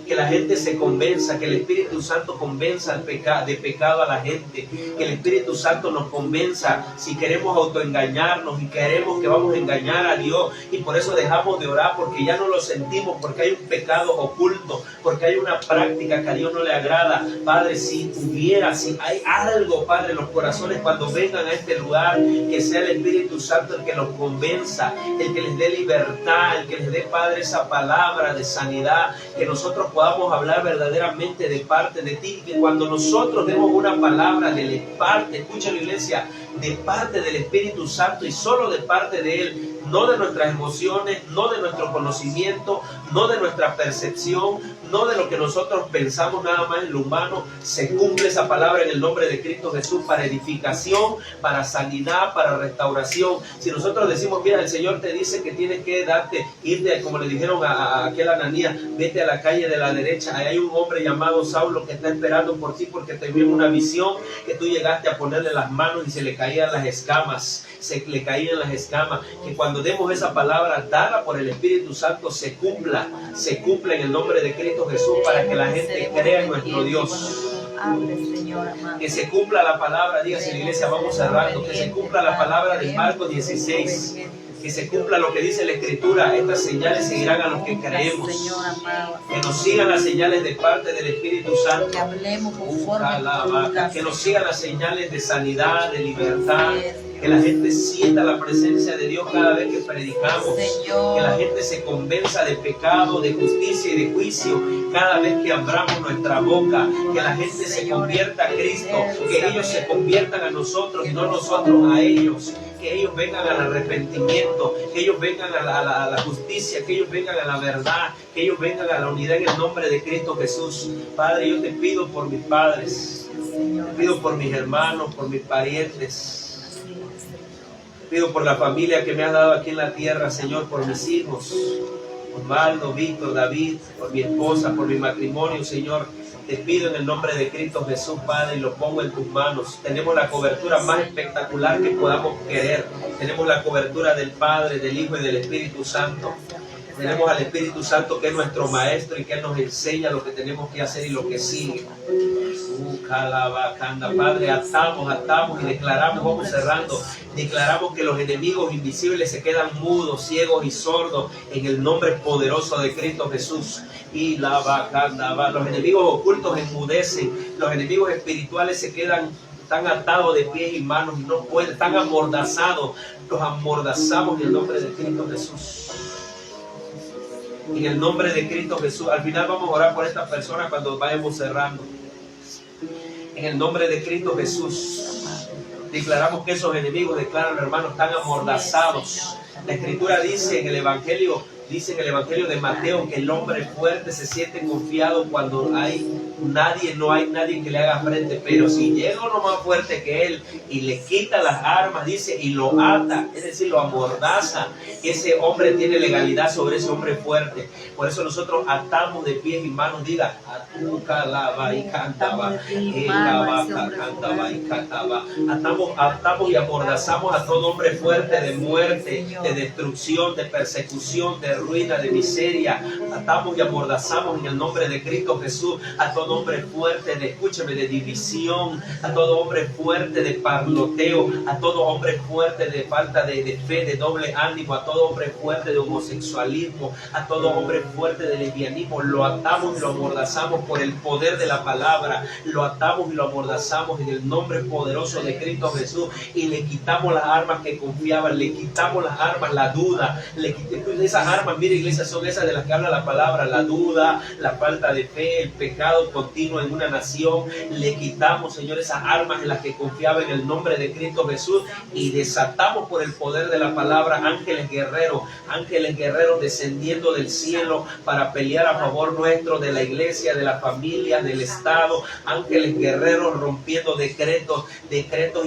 Que la gente se convenza, que el Espíritu Santo convenza de pecado a la gente, que el Espíritu Santo nos convenza si queremos autoengañarnos y queremos que vamos a engañar a Dios, y por eso dejamos de orar porque ya no lo sentimos, porque hay un pecado oculto, porque hay una práctica que a Dios no le agrada. Padre, si hay algo, Padre, en los corazones cuando vengan a este lugar, que sea el Espíritu Santo el que los convenza, el que les dé libertad, el que les dé, Padre, esa palabra de sanidad, que nosotros podamos hablar verdaderamente de parte de ti, que cuando nosotros demos una palabra de parte, escucha la iglesia, de parte del Espíritu Santo y solo de parte de Él, no de nuestras emociones, no de nuestro conocimiento, no de nuestra percepción, no de lo que nosotros pensamos nada más en lo humano, se cumple esa palabra en el nombre de Cristo Jesús para edificación, para sanidad, para restauración. Si nosotros decimos: mira, el Señor te dice que tienes que irte, como le dijeron a aquel Ananías, vete a la calle de la derecha, ahí hay un hombre llamado Saulo que está esperando por ti porque te vio una visión, que tú llegaste a ponerle las manos y se le caían las escamas, que cuando demos esa palabra dada por el Espíritu Santo se cumpla en el nombre de Cristo Jesús, para que la gente crea en nuestro Dios. Que se cumpla la palabra, dígase la iglesia, vamos cerrando, que se cumpla la palabra de Marcos 16, que se cumpla lo que dice la Escritura: estas señales seguirán a los que creemos. Que nos sigan las señales de parte del Espíritu Santo, que nos sigan las señales de sanidad, de libertad, que la gente sienta la presencia de Dios cada vez que predicamos, que la gente se convenza de pecado, de justicia y de juicio cada vez que abramos nuestra boca, que la gente se convierta a Cristo, que ellos se conviertan a nosotros y no nosotros a ellos, que ellos vengan al arrepentimiento, que ellos vengan a la justicia, que ellos vengan a la verdad, que ellos vengan a la unidad en el nombre de Cristo Jesús. Padre, yo te pido por mis padres, te pido por mis hermanos, por mis parientes, te pido por la familia que me has dado aquí en la tierra, Señor, por mis hijos, Osvaldo, Víctor, David, por mi esposa, por mi matrimonio, Señor. Te pido en el nombre de Cristo Jesús, Padre, y lo pongo en tus manos. Tenemos la cobertura más espectacular que podamos querer. Tenemos la cobertura del Padre, del Hijo y del Espíritu Santo. Tenemos al Espíritu Santo que es nuestro Maestro y que nos enseña lo que tenemos que hacer y lo que sigue. Padre, atamos y declaramos, vamos cerrando, declaramos que los enemigos invisibles se quedan mudos, ciegos y sordos en el nombre poderoso de Cristo Jesús. Y los enemigos ocultos enmudecen, los enemigos espirituales se quedan tan atados de pies y manos y no pueden, están amordazados, los amordazamos en el nombre de Cristo Jesús. En el nombre de Cristo Jesús. Al final vamos a orar por esta persona cuando vayamos cerrando. En el nombre de Cristo Jesús. Declaramos que esos enemigos, declaran, hermanos, están amordazados. La Escritura dice en el Evangelio de Mateo que el hombre fuerte se siente confiado cuando no hay nadie que le haga frente, pero si llega uno más fuerte que él y le quita las armas, dice, y lo ata, es decir, lo amordaza, ese hombre tiene legalidad sobre ese hombre fuerte. Por eso nosotros atamos de pies y manos, diga, atamos y amordazamos a todo hombre fuerte de muerte, de destrucción, de persecución, de ruina, de miseria. Atamos y amordazamos en el nombre de Cristo Jesús a todo hombre fuerte de, escúcheme, de división, a todo hombre fuerte de parloteo, a todo hombre fuerte de falta de fe, de doble ánimo, a todo hombre fuerte de homosexualismo, a todo hombre fuerte de lesbianismo. Lo atamos y lo amordazamos por el poder de la palabra, lo atamos y lo amordazamos en el nombre poderoso de Cristo Jesús y le quitamos las armas que confiaban, le quitamos las armas, la duda, esas armas, mire iglesia, son esas de las que habla la palabra, la duda, la falta de fe, el pecado continuo en una nación. Le quitamos, Señor, esas armas en las que confiaba en el nombre de Cristo Jesús y desatamos por el poder de la palabra ángeles guerreros descendiendo del cielo para pelear a favor nuestro, de la iglesia, de la familia, del Estado, ángeles guerreros rompiendo decretos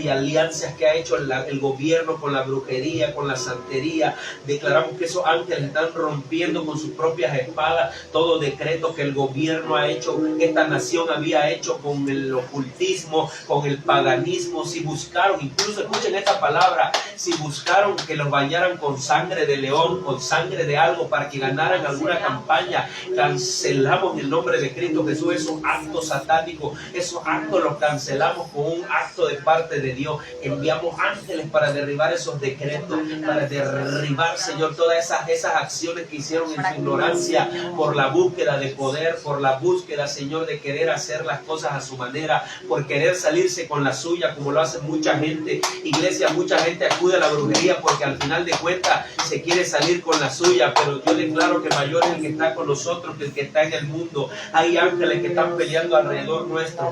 y alianzas que ha hecho el gobierno con la brujería, con la santería. Declaramos que esos ángeles están rompiendo con sus propias espadas todo decreto que el gobierno ha hecho, que esta nación había hecho con el ocultismo, con el paganismo. Si buscaron, incluso escuchen esta palabra, si buscaron que los bañaran con sangre de león, con sangre de algo para que ganaran alguna campaña, cancelamos en el nombre de Cristo Jesús esos actos satánicos, esos actos los cancelamos con un acto de parte de Dios. Enviamos ángeles para derribar esos decretos, para derribar, Señor, todas esas acciones que hicieron en su ignorancia por la búsqueda de poder, por la búsqueda, Señor, de querer hacer las cosas a su manera, por querer salirse con la suya, como lo hace mucha gente. Iglesia, mucha gente acude a la brujería porque al final de cuentas se quiere salir con la suya, pero yo declaro que mayor es el que está con nosotros que el que está en el mundo. Hay ángeles que están peleando alrededor nuestro.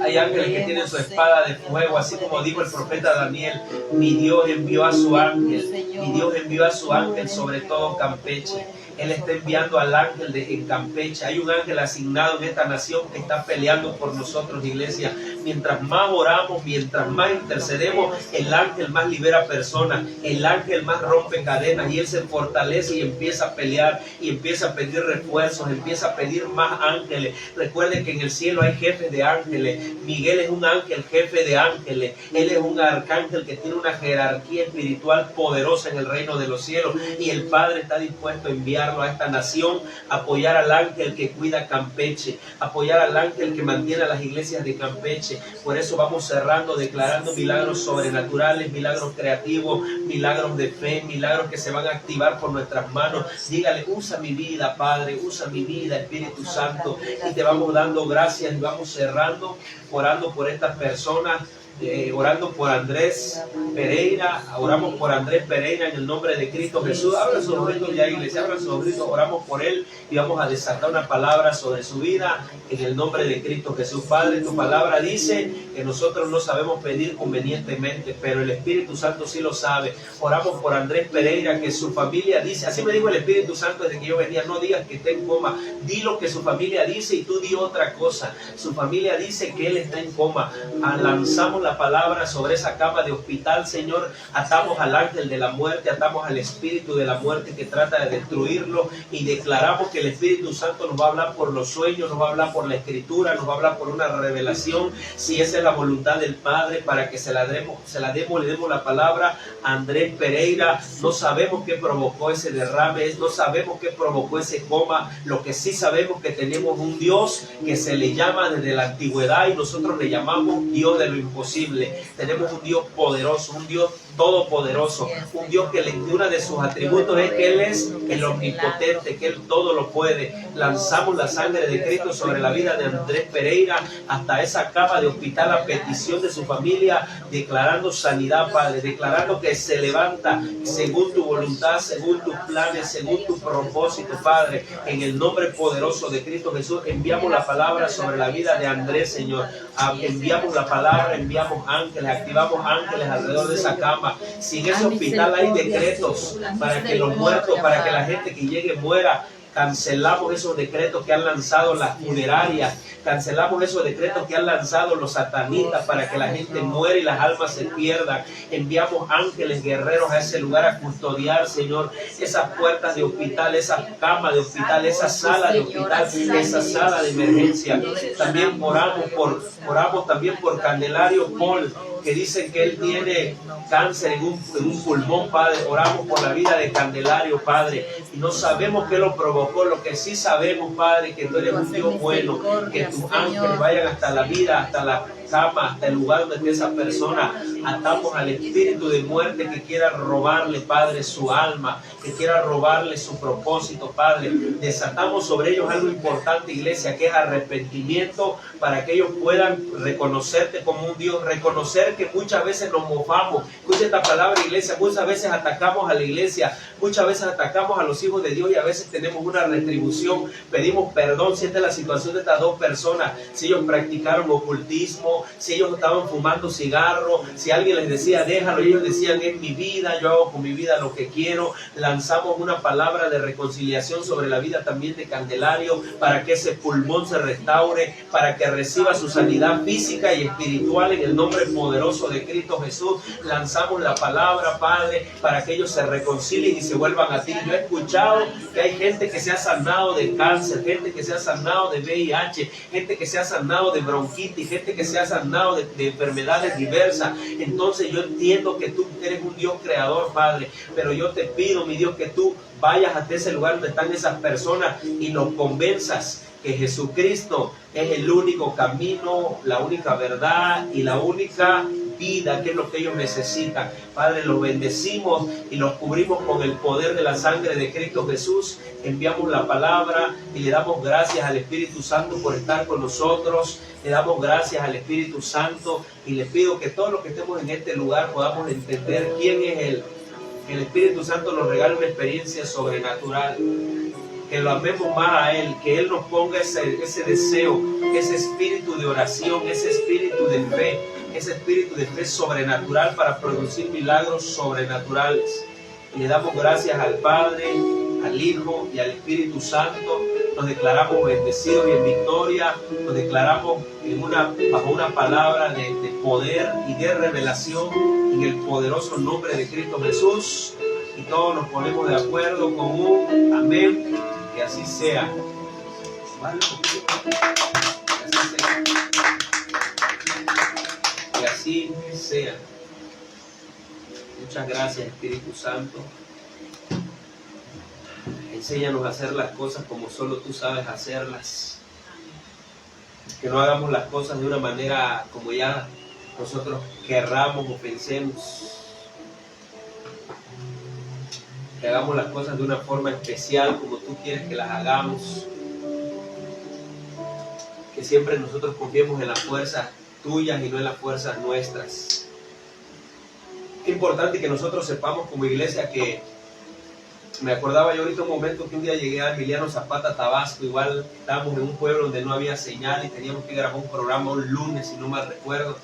Hay ángeles que tienen su espada de fuego, así como dijo el profeta Daniel. Mi Dios envió a su ángel, mi Dios envió a su ángel sobre todo Campeche. Él está enviando al ángel en Campeche. Hay un ángel asignado en esta nación que está peleando por nosotros, iglesia. Mientras más oramos, mientras más intercedemos, el ángel más libera personas, el ángel más rompe cadenas y él se fortalece y empieza a pelear y empieza a pedir refuerzos, empieza a pedir más ángeles. Recuerden que en el cielo hay jefes de ángeles. Miguel es un ángel jefe de ángeles. Él es un arcángel que tiene una jerarquía espiritual poderosa en el reino de los cielos y el Padre está dispuesto a enviar a esta nación, apoyar al ángel que cuida Campeche, apoyar al ángel que mantiene a las iglesias de Campeche. Por eso vamos cerrando, declarando milagros sobrenaturales, milagros creativos, milagros de fe, milagros que se van a activar por nuestras manos. Dígale, usa mi vida, Padre, usa mi vida, Espíritu Santo, y te vamos dando gracias y vamos cerrando, orando por estas personas. orando por Andrés Pereira. Oramos por Andrés Pereira en el nombre de Cristo Jesús. Abran sus ojitos ya, iglesia, abran sus ojitos. Oramos por él y vamos a desatar una palabra sobre su vida en el nombre de Cristo Jesús. Padre, tu palabra dice que nosotros no sabemos pedir convenientemente, pero el Espíritu Santo sí lo sabe. Oramos por Andrés Pereira, que su familia dice, así me dijo el Espíritu Santo desde que yo venía, no digas que está en coma, di lo que su familia dice y tú di otra cosa. Su familia dice que él está en coma. Lanzamos la palabra sobre esa cama de hospital, Señor. Atamos al ángel de la muerte, atamos al espíritu de la muerte que trata de destruirlo y declaramos que el Espíritu Santo nos va a hablar por los sueños, nos va a hablar por la escritura, nos va a hablar por una revelación, si esa es la voluntad del Padre, para que le demos la palabra a Andrés Pereira. No sabemos qué provocó ese derrame, no sabemos qué provocó ese coma. Lo que sí sabemos que tenemos un Dios que se le llama desde la antigüedad y nosotros le llamamos Dios de lo imposible. Tenemos un Dios poderoso, un Dios todopoderoso, un Dios que uno de sus atributos es que Él es el omnipotente, que Él todo lo puede. Lanzamos la sangre de Cristo sobre la vida de Andrés Pereira hasta esa cama de hospital a petición de su familia, declarando sanidad, Padre, declarando que se levanta según tu voluntad, según tus planes, según tu propósito, Padre. En el nombre poderoso de Cristo Jesús, enviamos la palabra sobre la vida de Andrés, Señor. Enviamos la palabra, enviamos ángeles, activamos ángeles alrededor de esa cama. Si en ese hospital hay decretos para que los muertos, para que la gente que llegue muera, cancelamos esos decretos que han lanzado las funerarias, cancelamos esos decretos que han lanzado los satanistas para que la gente muera y las almas se pierdan. Enviamos ángeles guerreros a ese lugar a custodiar, Señor, esas puertas de hospital, esas camas de hospital, esa sala de hospital, esa sala de emergencia. También oramos también por Candelario Paul, que dicen que él tiene cáncer en un pulmón, Padre. Oramos por la vida de Candelario, Padre, y no sabemos qué lo provocó. Lo que sí sabemos, Padre, que tú eres un Dios bueno, que tus ángeles vayan hasta la vida, hasta la cama, hasta el lugar donde esté esa persona. Atamos al espíritu de muerte que quiera robarle, Padre, su alma, que quiera robarle su propósito, Padre. Desatamos sobre ellos algo importante, iglesia, que es arrepentimiento, para que ellos puedan reconocerte como un Dios, reconocer que muchas veces nos mofamos. Escucha esta palabra, iglesia, muchas veces atacamos a la iglesia, muchas veces atacamos a los hijos de Dios y a veces tenemos una retribución, pedimos perdón. Si esta es la situación de estas dos personas, si ellos practicaron ocultismo, si ellos estaban fumando cigarro, si alguien les decía déjalo, ellos decían es mi vida, yo hago con mi vida lo que quiero. Lanzamos una palabra de reconciliación sobre la vida también de Candelario, para que ese pulmón se restaure, para que reciba su sanidad física y espiritual en el nombre poderoso de Cristo Jesús. Lanzamos la palabra, Padre, para que ellos se reconcilien y se vuelvan a ti. Yo he escuchado que hay gente que se ha sanado de cáncer, gente que se ha sanado de VIH, gente que se ha sanado de bronquitis, gente que se ha sanado de enfermedades diversas. Entonces yo entiendo que tú eres un Dios creador, Padre, pero yo te pido, mi Dios, que tú vayas hasta ese lugar donde están esas personas y los convenzas que Jesucristo es el único camino, la única verdad y la única vida, que es lo que ellos necesitan. Padre, los bendecimos y los cubrimos con el poder de la sangre de Cristo Jesús. Enviamos la palabra y le damos gracias al Espíritu Santo por estar con nosotros. Le damos gracias al Espíritu Santo y le pido que todos los que estemos en este lugar podamos entender quién es Él. Que el Espíritu Santo nos regale una experiencia sobrenatural, que lo amemos más a Él, que Él nos ponga ese deseo, ese espíritu de oración, ese espíritu de fe sobrenatural para producir milagros sobrenaturales. Y le damos gracias al Padre, al Hijo y al Espíritu Santo. Nos declaramos bendecidos y en victoria, nos declaramos bajo una palabra de poder y de revelación en el poderoso nombre de Cristo Jesús. Y todos nos ponemos de acuerdo con un amén, que así sea. ¿Vale? Que así sea. Muchas gracias, Espíritu Santo. Enséñanos a hacer las cosas como solo tú sabes hacerlas. Que no hagamos las cosas de una manera como ya nosotros querramos o pensemos. Que hagamos las cosas de una forma especial, como tú quieres que las hagamos. Que siempre nosotros confiemos en la fuerza tuyas y no en las fuerzas nuestras. Es importante que nosotros sepamos como iglesia que, me acordaba yo ahorita un momento que un día llegué a Emiliano Zapata, Tabasco, igual estábamos en un pueblo donde no había señal y teníamos que grabar un programa un lunes, si no mal recuerdo,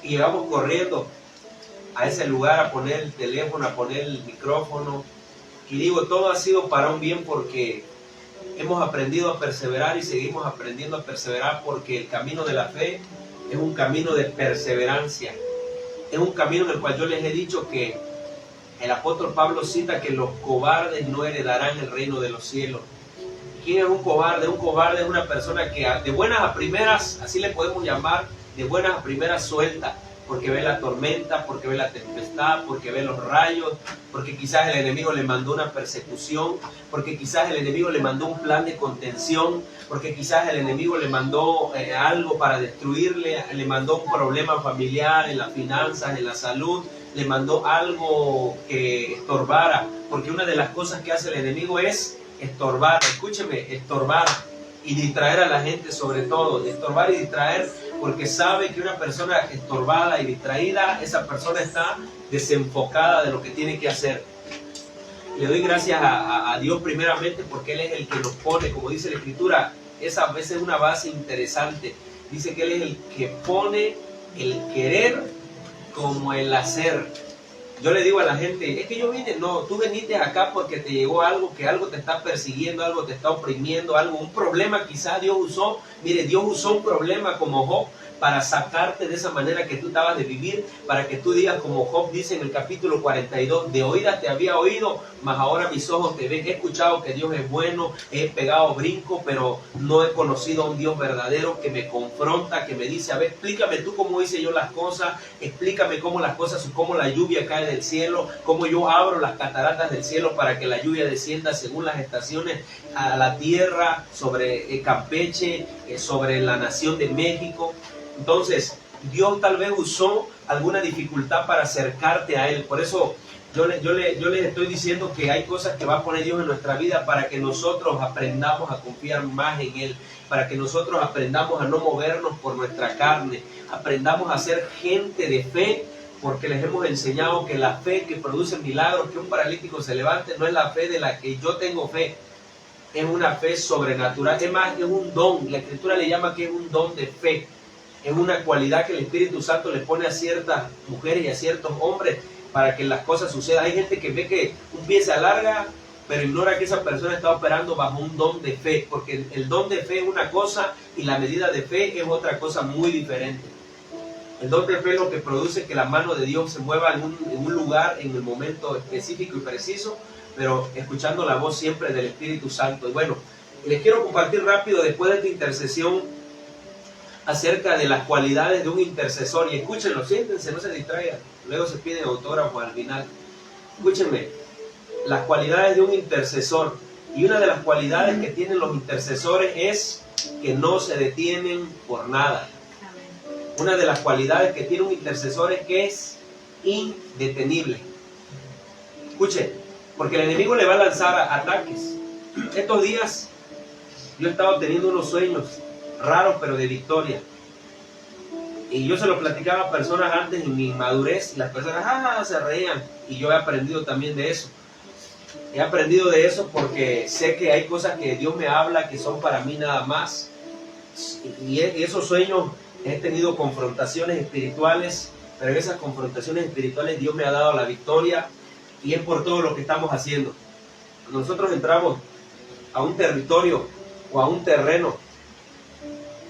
y llegamos corriendo a ese lugar a poner el teléfono, a poner el micrófono, y digo, todo ha sido para un bien porque hemos aprendido a perseverar y seguimos aprendiendo a perseverar, porque el camino de la fe es un camino de perseverancia, es un camino en el cual yo les he dicho que el apóstol Pablo cita que los cobardes no heredarán el reino de los cielos. ¿Quién es un cobarde? Un cobarde es una persona que de buenas a primeras, así le podemos llamar, de buenas a primeras suelta, porque ve la tormenta, porque ve la tempestad, porque ve los rayos, porque quizás el enemigo le mandó una persecución, porque quizás el enemigo le mandó un plan de contención, porque quizás el enemigo le mandó algo para destruirle, le mandó un problema familiar, en las finanzas, en la salud, le mandó algo que estorbara, porque una de las cosas que hace el enemigo es estorbar, escúcheme, estorbar y distraer a la gente, sobre todo, estorbar y distraer, porque sabe que una persona estorbada y distraída, esa persona está desenfocada de lo que tiene que hacer. Le doy gracias a Dios primeramente porque Él es el que nos pone, como dice la Escritura, esa a veces es una base interesante, dice que Él es el que pone el querer como el hacer. Yo le digo a la gente, es que yo vine, no, tú viniste acá porque te llegó algo, que algo te está persiguiendo, algo te está oprimiendo, algo, un problema quizás Dios usó. Mire, Dios usó un problema como Job para sacarte de esa manera que tú estabas de vivir, para que tú digas como Job dice en el capítulo 42, de oídas te había oído, mas ahora mis ojos te ven, he escuchado que Dios es bueno, he pegado brinco, pero no he conocido a un Dios verdadero que me confronta, que me dice, a ver, explícame tú cómo hice yo las cosas, explícame cómo las cosas, cómo la lluvia cae del cielo, cómo yo abro las cataratas del cielo para que la lluvia descienda según las estaciones a la tierra, sobre Campeche, sobre la nación de México. Entonces, Dios tal vez usó alguna dificultad para acercarte a Él. Por eso yo les estoy diciendo que hay cosas que va a poner Dios en nuestra vida para que nosotros aprendamos a confiar más en Él, para que nosotros aprendamos a no movernos por nuestra carne, aprendamos a ser gente de fe, porque les hemos enseñado que la fe que produce milagros, que un paralítico se levante, no es la fe de la que yo tengo fe, es una fe sobrenatural, es más, es un don. La Escritura le llama que es un don de fe. Es una cualidad que el Espíritu Santo le pone a ciertas mujeres y a ciertos hombres para que las cosas sucedan. Hay gente que ve que un pie se alarga, pero ignora que esa persona está operando bajo un don de fe, porque el don de fe es una cosa y la medida de fe es otra cosa muy diferente. El don de fe es lo que produce que la mano de Dios se mueva en un lugar, en el momento específico y preciso, pero escuchando la voz siempre del Espíritu Santo. Y bueno, les quiero compartir rápido después de esta intercesión acerca de las cualidades de un intercesor, y escúchenlo, siéntense, no se distraigan, luego se piden autógrafos al final. Escúchenme, las cualidades de un intercesor, y una de las cualidades que tienen los intercesores es que no se detienen por nada. Una de las cualidades que tiene un intercesor es que es indetenible. Escuchen, porque el enemigo le va a lanzar ataques. Estos días yo he estado teniendo unos sueños raros, pero de victoria. Y yo se lo platicaba a personas antes en mi madurez, y las personas se reían, y yo he aprendido también de eso. He aprendido de eso porque sé que hay cosas que Dios me habla que son para mí nada más. Y esos sueños he tenido confrontaciones espirituales, pero en esas confrontaciones espirituales Dios me ha dado la victoria, y es por todo lo que estamos haciendo. Nosotros entramos a un territorio o a un terreno,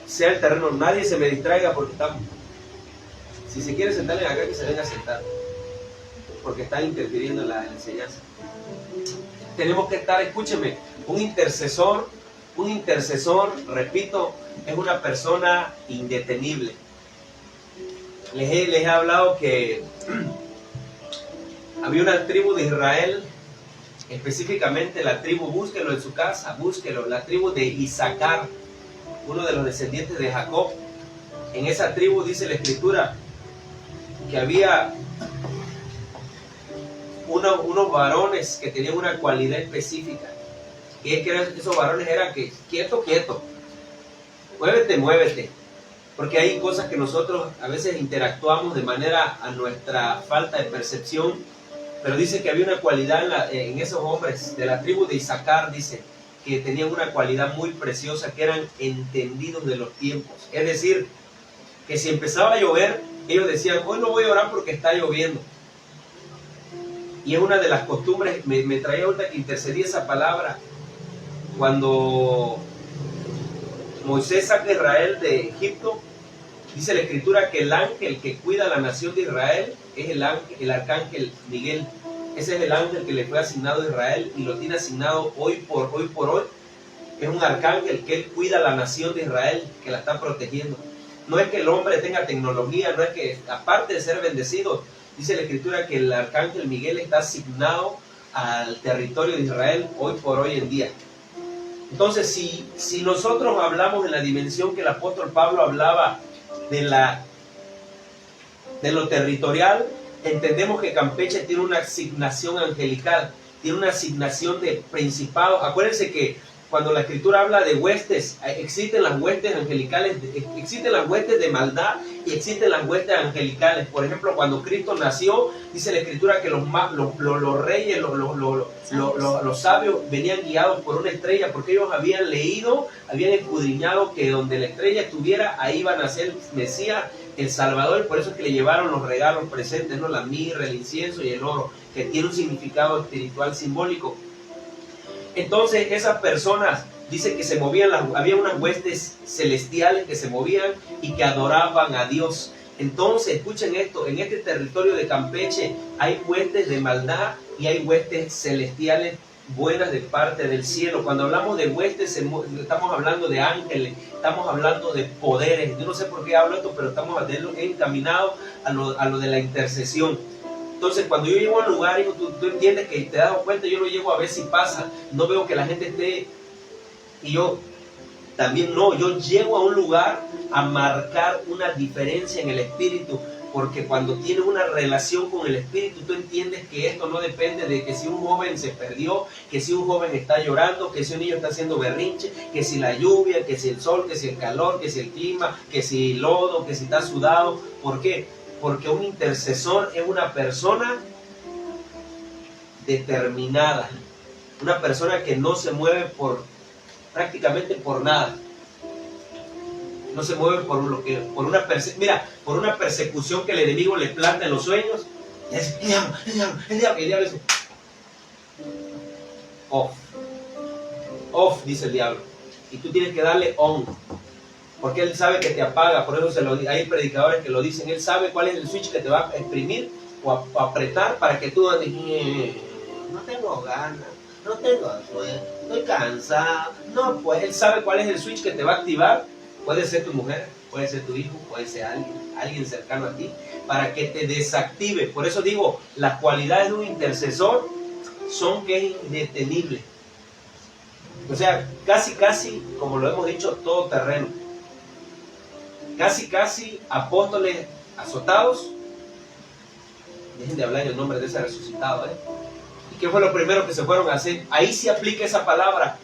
sea el terreno, nadie se me distraiga porque estamos, si se quiere sentar acá, que se venga a sentar, porque están interfiriendo en la enseñanza. Tenemos que estar, escúcheme, un intercesor, repito, es una persona indetenible. Les he hablado que había una tribu de Israel, específicamente la tribu, búsquelo en su casa, búsquelo, la tribu de Isaacar, uno de los descendientes de Jacob. En esa tribu dice la Escritura que había unos varones que tenían una cualidad específica, y es que esos varones eran que quieto, muévete, porque hay cosas que nosotros a veces interactuamos de manera a nuestra falta de percepción, pero dice que había una cualidad en esos hombres de la tribu de Isaacar, dice, que tenían una cualidad muy preciosa, que eran entendidos de los tiempos. Es decir, que si empezaba a llover, ellos decían, hoy no voy a orar porque está lloviendo. Y es una de las costumbres, me traía ahorita que intercedí esa palabra, cuando Moisés saca a Israel de Egipto, dice la Escritura que el ángel que cuida a la nación de Israel es el arcángel Miguel. Ese es el ángel que le fue asignado a Israel y lo tiene asignado hoy por hoy. Es un arcángel que él cuida a la nación de Israel, que la está protegiendo. No es que el hombre tenga tecnología, no es que, aparte de ser bendecido, dice la Escritura que el arcángel Miguel está asignado al territorio de Israel hoy por hoy en día. Entonces, si nosotros hablamos en la dimensión que el apóstol Pablo hablaba de lo territorial, entendemos que Campeche tiene una asignación angelical, tiene una asignación de principados. Acuérdense que cuando la Escritura habla de huestes, existen las huestes angelicales, existen las huestes de maldad y existen las huestes angelicales. Por ejemplo, cuando Cristo nació, dice la Escritura que los reyes, los sabios venían guiados por una estrella, porque ellos habían leído, habían escudriñado que donde la estrella estuviera, ahí iba a nacer el Mesías, el Salvador. Por eso es que le llevaron los regalos presentes, ¿no? La mirra, el incienso y el oro, que tiene un significado espiritual simbólico. Entonces esas personas, dice que se movían, había unas huestes celestiales que se movían y que adoraban a Dios. Entonces, escuchen esto, en este territorio de Campeche hay huestes de maldad y hay huestes celestiales buenas de parte del cielo. Cuando hablamos de huestes, estamos hablando de ángeles, estamos hablando de poderes. Yo no sé por qué hablo esto, pero estamos encaminados a lo de la intercesión. Entonces, cuando yo llego a un lugar, hijo, tú entiendes que te has dado cuenta, yo lo llevo a ver si pasa. No veo que la gente esté, y yo también no, yo llego a un lugar a marcar una diferencia en el espíritu, porque cuando tienes una relación con el espíritu, tú entiendes que esto no depende de que si un joven se perdió, que si un joven está llorando, que si un niño está haciendo berrinche, que si la lluvia, que si el sol, que si el calor, que si el clima, que si el lodo, que si está sudado. ¿Por qué? Porque un intercesor es una persona determinada, una persona que no se mueve prácticamente por nada, no se mueve por una persecución que el enemigo le planta en los sueños. Y dice, el diablo dice, off, dice el diablo, y tú tienes que darle on. Porque él sabe que te apaga, por eso hay predicadores que lo dicen, él sabe cuál es el switch que te va a exprimir o a apretar para que tú digas, no tengo ganas, no tengo sueño, estoy cansado. No, pues él sabe cuál es el switch que te va a activar. Puede ser tu mujer, puede ser tu hijo, puede ser alguien cercano a ti, para que te desactive. Por eso digo, las cualidades de un intercesor son que es indetenible. O sea, casi, como lo hemos dicho, todo terreno. Casi apóstoles azotados. Dejen de hablar en el nombre de ese resucitado, ¿Y qué fue lo primero que se fueron a hacer? Ahí sí aplica esa palabra.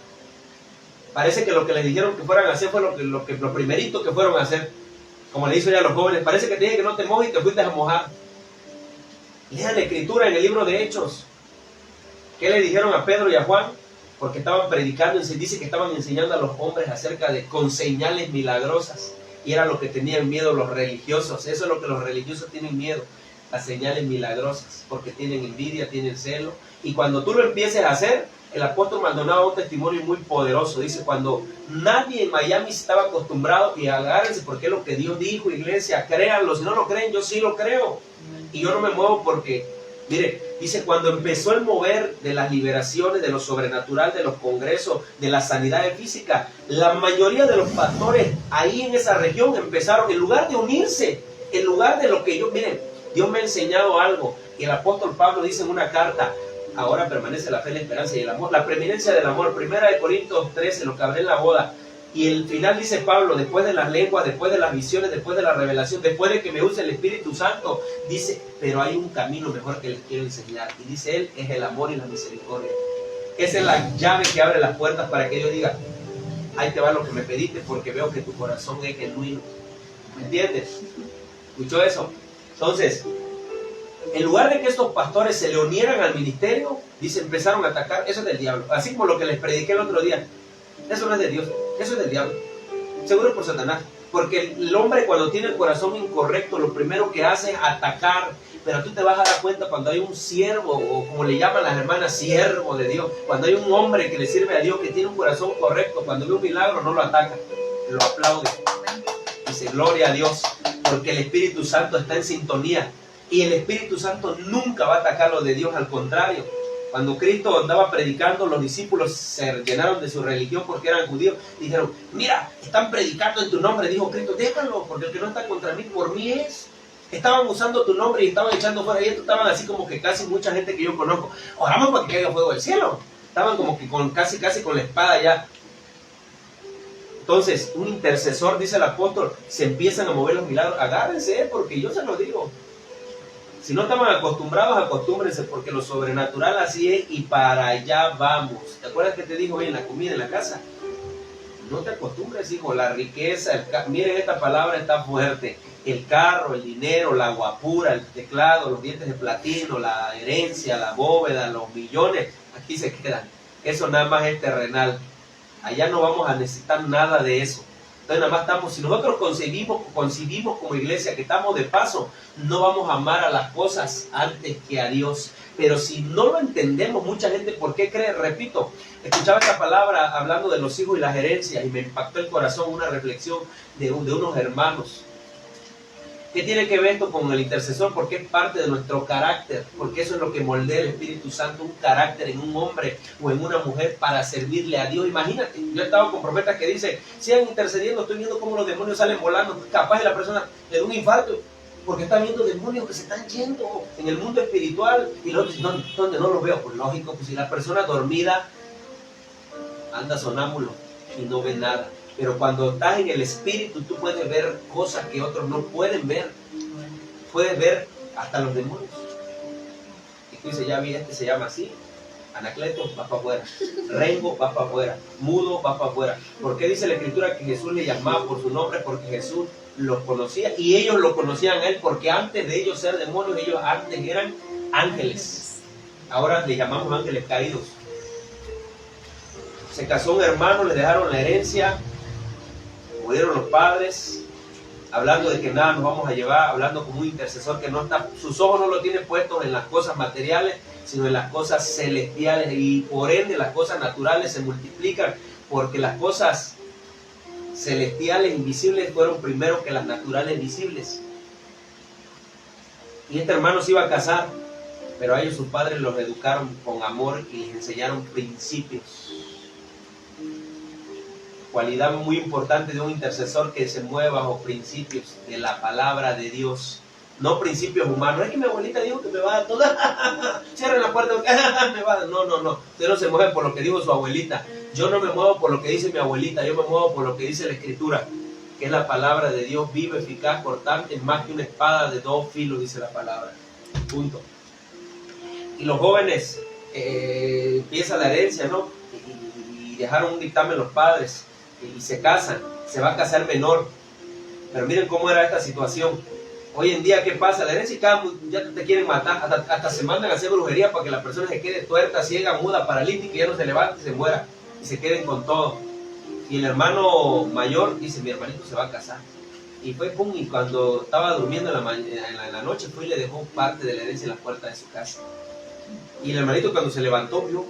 Parece que lo que les dijeron que fueran a hacer fue lo primerito que fueron a hacer. Como le hizo ya a los jóvenes, parece que te dije que no te mojes y te fuiste a mojar. Lean la escritura en el libro de Hechos. ¿Qué le dijeron a Pedro y a Juan? Porque estaban predicando y se dice que estaban enseñando a los hombres acerca de con señales milagrosas. Y era lo que tenían miedo los religiosos. Eso es lo que los religiosos tienen miedo, las señales milagrosas, porque tienen envidia, tienen celo. Y cuando tú lo empieces a hacer, el apóstol Maldonado da un testimonio muy poderoso. Dice, cuando nadie en Miami estaba acostumbrado, y agárrense porque es lo que Dios dijo, iglesia, créanlo. Si no lo creen, yo sí lo creo. Y yo no me muevo porque, mire, dice, cuando empezó el mover de las liberaciones, de lo sobrenatural, de los congresos, de la sanidad física, la mayoría de los pastores ahí en esa región empezaron, en lugar de unirse, en lugar de lo que yo, miren, Dios me ha enseñado algo, y el apóstol Pablo dice en una carta, ahora permanece la fe, la esperanza y el amor, la preeminencia del amor, 1 Corintios 13, lo que hablé en la boda. Y el final dice Pablo, después de las lenguas, después de las visiones, después de la revelación, después de que me use el Espíritu Santo, dice, pero hay un camino mejor que les quiero enseñar. Y dice él, es el amor y la misericordia. Esa es la llave que abre las puertas para que yo diga, ahí te va lo que me pediste, porque veo que tu corazón es genuino. ¿Me entiendes? ¿Escuchó eso? Entonces, en lugar de que estos pastores se le unieran al ministerio, dice, empezaron a atacar. Eso es del diablo. Así como lo que les prediqué el otro día. Eso no es de Dios, eso es del diablo. Seguro por Satanás. Porque el hombre, cuando tiene el corazón incorrecto, lo primero que hace es atacar. Pero tú te vas a dar cuenta cuando hay un siervo, o como le llaman las hermanas, siervo de Dios. Cuando hay un hombre que le sirve a Dios, que tiene un corazón correcto, cuando ve un milagro no lo ataca, lo aplaude. Dice, gloria a Dios, porque el Espíritu Santo está en sintonía. Y el Espíritu Santo nunca va a atacar lo de Dios, al contrario. Cuando Cristo andaba predicando, los discípulos se llenaron de su religión porque eran judíos. Dijeron, mira, están predicando en tu nombre. Dijo Cristo, déjalo, porque el que no está contra mí, por mí es. Estaban usando tu nombre y estaban echando fuera. Y estos estaban así como que casi mucha gente que yo conozco. Oramos para que caiga fuego del cielo. Estaban como que casi con la espada ya. Entonces, un intercesor, dice el apóstol, se empiezan a mover los milagros. Agárrense, porque yo se lo digo. Si no estaban acostumbrados, acostúmbrense, porque lo sobrenatural así es y para allá vamos. ¿Te acuerdas que te dijo hoy en la comida en la casa? No te acostumbres, hijo, la riqueza, miren, esta palabra está fuerte. El carro, el dinero, la guapura, el teclado, los dientes de platino, la herencia, la bóveda, los millones, aquí se quedan. Eso nada más es terrenal. Allá no vamos a necesitar nada de eso. Entonces nada más estamos, si nosotros concibimos como iglesia que estamos de paso, no vamos a amar a las cosas antes que a Dios. Pero si no lo entendemos, mucha gente, ¿por qué cree? Repito, escuchaba esta palabra hablando de los hijos y las herencias y me impactó el corazón una reflexión de unos hermanos. ¿Qué tiene que ver esto con el intercesor? Porque es parte de nuestro carácter, porque eso es lo que moldea el Espíritu Santo, un carácter en un hombre o en una mujer para servirle a Dios. Imagínate, yo he estado con profetas que dicen, sigan intercediendo, estoy viendo cómo los demonios salen volando, capaz de la persona le da un infarto, porque está viendo demonios que se están yendo en el mundo espiritual, y los otros, ¿dónde no los veo? Pues lógico, pues si la persona dormida anda sonámbulo y no ve nada. Pero cuando estás en el espíritu, tú puedes ver cosas que otros no pueden ver. Puedes ver hasta los demonios. Y tú dices, ya vi, este se llama así. Anacleto, va para afuera. Rengo, va para afuera. Mudo, va para afuera. ¿Por qué dice la Escritura que Jesús le llamaba por su nombre? Porque Jesús los conocía y ellos lo conocían a él, porque antes de ellos ser demonios, ellos antes eran ángeles. Ahora le llamamos ángeles caídos. Se casó un hermano, le dejaron la herencia, murieron los padres, hablando de que nada nos vamos a llevar, hablando como un intercesor que no está, sus ojos no lo tienen puestos en las cosas materiales, sino en las cosas celestiales, y por ende las cosas naturales se multiplican, porque las cosas celestiales invisibles fueron primero que las naturales visibles. Y este hermano se iba a casar, pero a ellos sus padres los educaron con amor y les enseñaron principios. Cualidad muy importante de un intercesor que se mueva bajo principios de la palabra de Dios, no principios humanos. Es que mi abuelita dijo que me va a dar toda, cierren la puerta, me va a dar. No, usted no se mueve por lo que dijo su abuelita. Yo no me muevo por lo que dice mi abuelita, yo me muevo por lo que dice la Escritura, que es la palabra de Dios, viva, eficaz, cortante, más que una espada de dos filos, dice la palabra. Punto. Y los jóvenes, empieza la herencia, ¿no? Y dejaron un dictamen los padres, y se casan, se va a casar menor. Pero miren cómo era esta situación. Hoy en día, ¿qué pasa? La herencia ya te quieren matar, hasta se mandan a hacer brujería para que la persona se quede tuerta, ciega, muda, paralítica, y ya no se levante y se muera, y se queden con todo. Y el hermano mayor dice, mi hermanito se va a casar. Y fue pum, y cuando estaba durmiendo en la noche, fue y le dejó parte de la herencia en la puerta de su casa. Y el hermanito cuando se levantó, vio,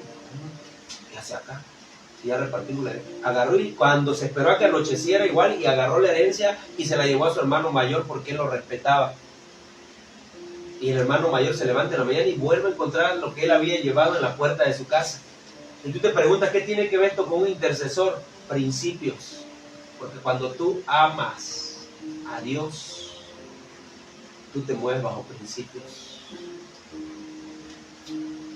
¿qué hace acá? Y ya repartimos la herencia. Agarró, y cuando se esperó a que anocheciera igual, y agarró la herencia y se la llevó a su hermano mayor porque él lo respetaba. Y el hermano mayor se levanta en la mañana y vuelve a encontrar lo que él había llevado en la puerta de su casa. Y tú te preguntas, ¿qué tiene que ver esto con un intercesor? Principios. Porque cuando tú amas a Dios, tú te mueves bajo principios.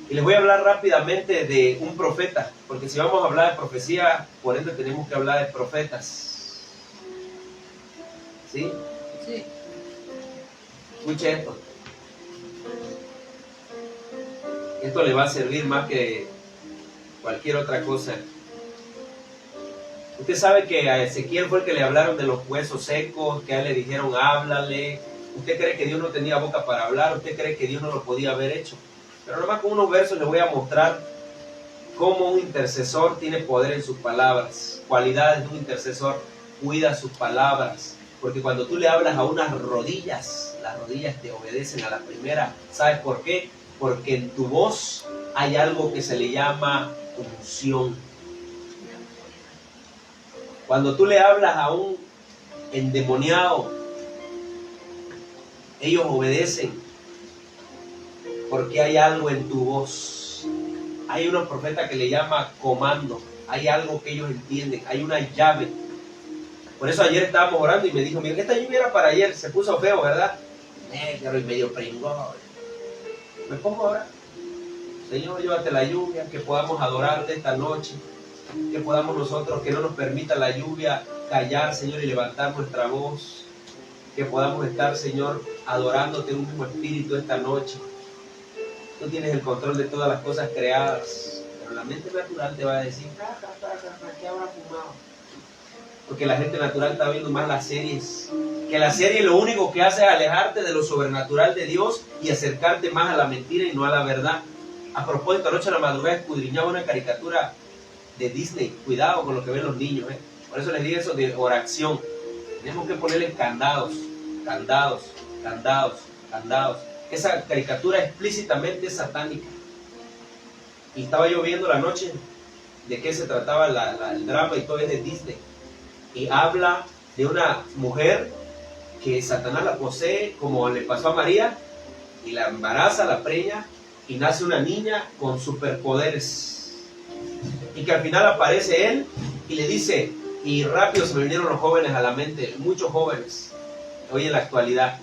Y les voy a hablar rápidamente de un profeta, porque si vamos a hablar de profecía, por ende tenemos que hablar de profetas. ¿Sí? Sí. Escuche esto. Esto le va a servir más que cualquier otra cosa. Usted sabe que a Ezequiel fue el que le hablaron de los huesos secos, que a él le dijeron háblale. Usted cree que Dios no tenía boca para hablar, usted cree que Dios no lo podía haber hecho. Pero nomás con unos versos le voy a mostrar cómo un intercesor tiene poder en sus palabras. Cualidades de un intercesor: cuida sus palabras. Porque cuando tú le hablas a unas rodillas, las rodillas te obedecen a la primera. ¿Sabes por qué? Porque en tu voz hay algo que se le llama unción. Cuando tú le hablas a un endemoniado, ellos obedecen porque hay algo en tu voz. Hay unos profetas que le llaman comando. Hay algo que ellos entienden. Hay una llave. Por eso ayer estábamos orando y me dijo, mira, esta lluvia era para ayer. Se puso feo, ¿verdad? Negro y medio pringón. Me pongo ahora. Señor, llévate la lluvia, que podamos adorarte esta noche. Que podamos nosotros, que no nos permita la lluvia callar, Señor, y levantar nuestra voz. Que podamos estar, Señor, adorándote en un mismo espíritu esta noche. Tú tienes el control de todas las cosas creadas, pero la mente natural te va a decir, ¿qué habrá fumado? Porque la gente natural está viendo más las series. Que la serie lo único que hace es alejarte de lo sobrenatural de Dios y acercarte más a la mentira y no a la verdad. A propósito, anoche a la madrugada escudriñaba una caricatura de Disney. Cuidado con lo que ven los niños, ¿eh? Por eso les digo eso de oración. Tenemos que ponerle candados, candados, candados, candados. Esa caricatura explícitamente satánica. Y estaba yo viendo la noche de qué se trataba el drama, y todo es de Disney. Y habla de una mujer que Satanás la posee, como le pasó a María, y la embaraza, la preña, y nace una niña con superpoderes. Y que al final aparece él y le dice, y rápido se me vinieron los jóvenes a la mente, muchos jóvenes, hoy en la actualidad,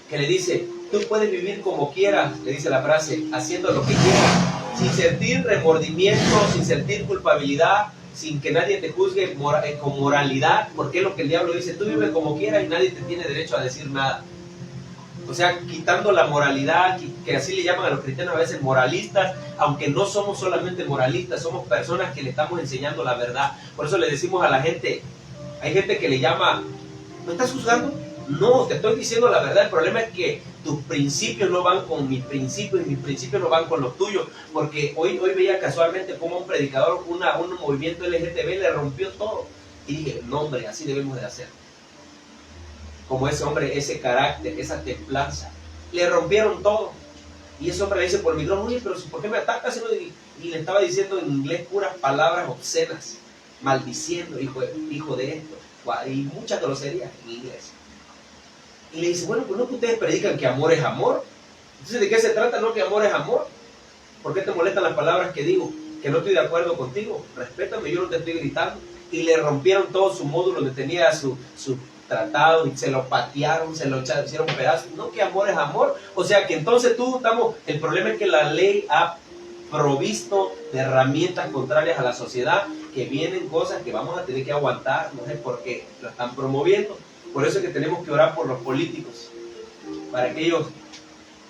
que le dice, tú puedes vivir como quieras, le dice la frase, haciendo lo que quieras, sin sentir remordimiento, sin sentir culpabilidad, sin que nadie te juzgue con moralidad, porque es lo que el diablo dice, tú vives como quieras y nadie te tiene derecho a decir nada. O sea, quitando la moralidad, que así le llaman a los cristianos a veces moralistas, aunque no somos solamente moralistas, somos personas que le estamos enseñando la verdad. Por eso le decimos a la gente, hay gente que le llama, ¿me estás juzgando? No, te estoy diciendo la verdad. El problema es que tus principios no van con mis principios y mis principios no van con los tuyos. Porque hoy veía casualmente como un predicador, un movimiento LGTB le rompió todo. Y dije, no hombre, así debemos de hacer. Como ese hombre, ese carácter, esa templanza. Le rompieron todo. Y ese hombre le dice por el micrófono, oye, pero ¿por qué me atacas? Y le estaba diciendo en inglés puras palabras obscenas, maldiciendo, hijo de esto. Y muchas groserías en inglés. Y le dice, bueno, pues no que ustedes predican que amor es amor. Entonces, ¿de qué se trata? No que amor es amor. ¿Por qué te molestan las palabras que digo? Que no estoy de acuerdo contigo. Respétame, yo no te estoy gritando. Y le rompieron todo su módulo donde tenía su tratado y se lo patearon, se lo hicieron pedazos. No que amor es amor. O sea que entonces el problema es que la ley ha provisto de herramientas contrarias a la sociedad, que vienen cosas que vamos a tener que aguantar, no sé por qué lo están promoviendo. Por eso es que tenemos que orar por los políticos, para que ellos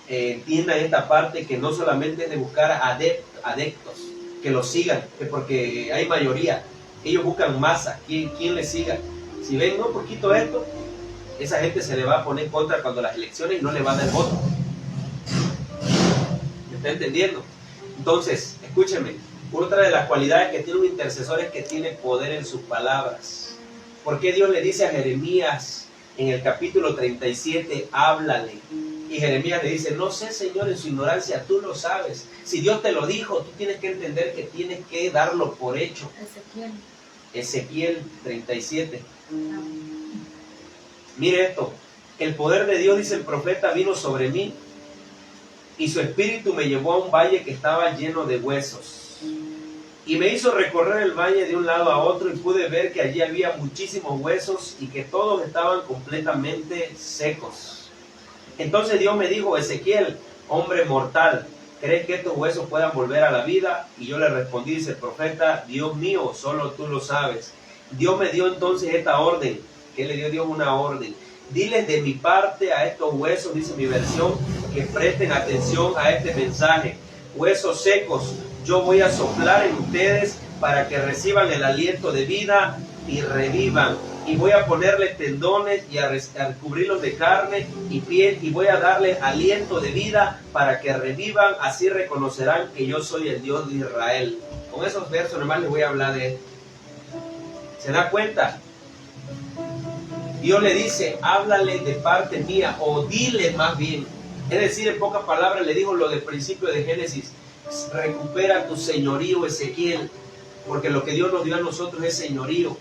entiendan esta parte, que no solamente es de buscar adeptos, que los sigan, que porque hay mayoría, ellos buscan masa, ¿quién les siga? Si ven, no, poquito esto, esa gente se le va a poner en contra cuando las elecciones y no le va a dar voto. ¿Me está entendiendo? Entonces, escúchenme, otra de las cualidades que tiene un intercesor es que tiene poder en sus palabras. ¿Por qué Dios le dice a Jeremías en el capítulo 37, háblale? Y Jeremías le dice, no sé, Señor, en su ignorancia, tú lo sabes. Si Dios te lo dijo, tú tienes que entender que tienes que darlo por hecho. Ezequiel 37. Mire esto, el poder de Dios, dice el profeta, vino sobre mí y su espíritu me llevó a un valle que estaba lleno de huesos. Y me hizo recorrer el valle de un lado a otro y pude ver que allí había muchísimos huesos y que todos estaban completamente secos. Entonces Dios me dijo, Ezequiel, hombre mortal, ¿crees que estos huesos puedan volver a la vida? Y yo le respondí, dice el profeta, Dios mío, solo tú lo sabes. Dios me dio entonces esta orden. ¿Qué le dio Dios? Una orden. Diles de mi parte a estos huesos, dice mi versión, que presten atención a este mensaje. Huesos secos, yo voy a soplar en ustedes para que reciban el aliento de vida y revivan. Y voy a ponerle tendones y a cubrirlos de carne y piel, y voy a darle aliento de vida para que revivan. Así reconocerán que yo soy el Dios de Israel. Con esos versos nomás les voy a hablar de esto. ¿Se da cuenta? Dios le dice, háblale de parte mía, o dile más bien. Es decir, en pocas palabras le dijo lo del principio de Génesis: recupera tu señorío, Ezequiel, porque lo que Dios nos dio a nosotros es señorío.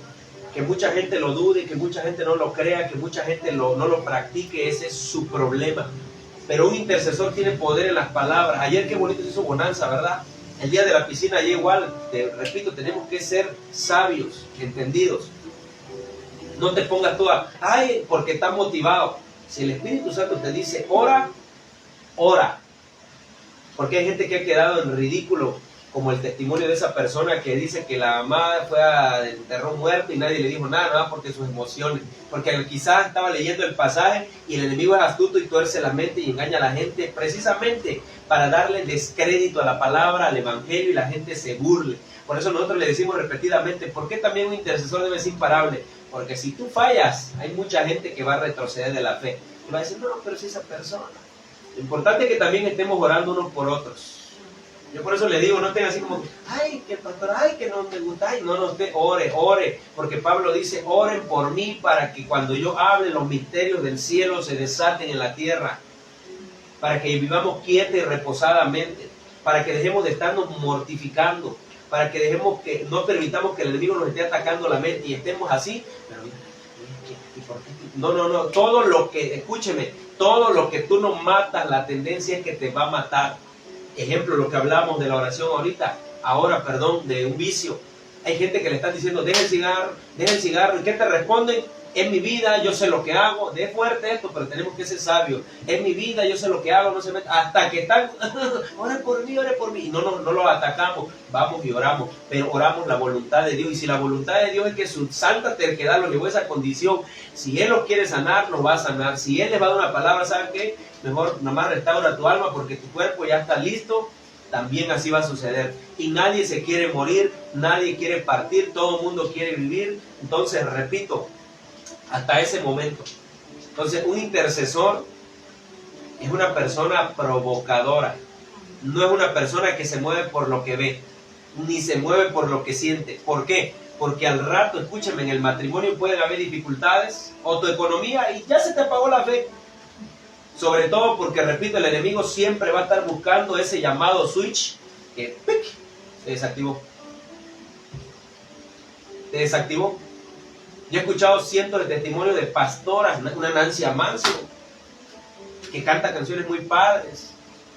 Que mucha gente lo dude, que mucha gente no lo crea, que mucha gente no lo practique, ese es su problema. Pero un intercesor tiene poder en las palabras. Ayer qué bonito se hizo bonanza, ¿verdad? El día de la piscina, ayer igual, te repito, tenemos que ser sabios, entendidos. No te pongas tú ay, porque estás motivado. Si el Espíritu Santo te dice, ora, ora. Porque hay gente que ha quedado en ridículo, como el testimonio de esa persona que dice que la mamá fue a enterrar muerto y nadie le dijo nada, porque sus emociones. Porque quizás estaba leyendo el pasaje y el enemigo es astuto y tuerce la mente y engaña a la gente precisamente para darle descrédito a la palabra, al evangelio, y la gente se burle. Por eso nosotros le decimos repetidamente, ¿por qué también un intercesor debe ser imparable? Porque si tú fallas, hay mucha gente que va a retroceder de la fe. Y va a decir, no, pero si esa persona. Lo importante es que también estemos orando unos por otros. Yo por eso le digo, no estén así como, ay, que el pastor, ay, que no me gusta, ay, no, usted ore, porque Pablo dice, oren por mí para que cuando yo hable los misterios del cielo se desaten en la tierra, para que vivamos quieta y reposadamente, para que dejemos de estarnos mortificando, para que dejemos que, no permitamos que el enemigo nos esté atacando la mente y estemos así, pero no, todo lo que, escúcheme, todo lo que tú no matas, la tendencia es que te va a matar. Ejemplo, lo que hablamos de la oración ahora, de un vicio. Hay gente que le están diciendo, deja el cigarro, ¿y qué te responden? Es mi vida, yo sé lo que hago. Es fuerte esto, pero tenemos que ser sabios. Es mi vida, yo sé lo que hago, no se meta. Hasta que están, ore por mí. Y no lo atacamos, vamos y oramos. Pero oramos la voluntad de Dios. Y si la voluntad de Dios es que su santa terquedad lo llevó a esa condición, si Él lo quiere sanar, nos va a sanar. Si Él le va a dar una palabra, ¿saben qué? Mejor nomás restaura tu alma porque tu cuerpo ya está listo. También así va a suceder. Y nadie se quiere morir, nadie quiere partir, todo el mundo quiere vivir. Entonces, repito, hasta ese momento. Entonces, un intercesor es una persona provocadora. No es una persona que se mueve por lo que ve, ni se mueve por lo que siente. ¿Por qué? Porque al rato, escúchame, en el matrimonio pueden haber dificultades o tu economía y ya se te apagó la fe. Sobre todo porque, repito, el enemigo siempre va a estar buscando ese llamado switch que ¡pic!, se desactivó. Se desactivó. Yo he escuchado cientos de testimonios de pastoras, una Nancy Amancio, que canta canciones muy padres,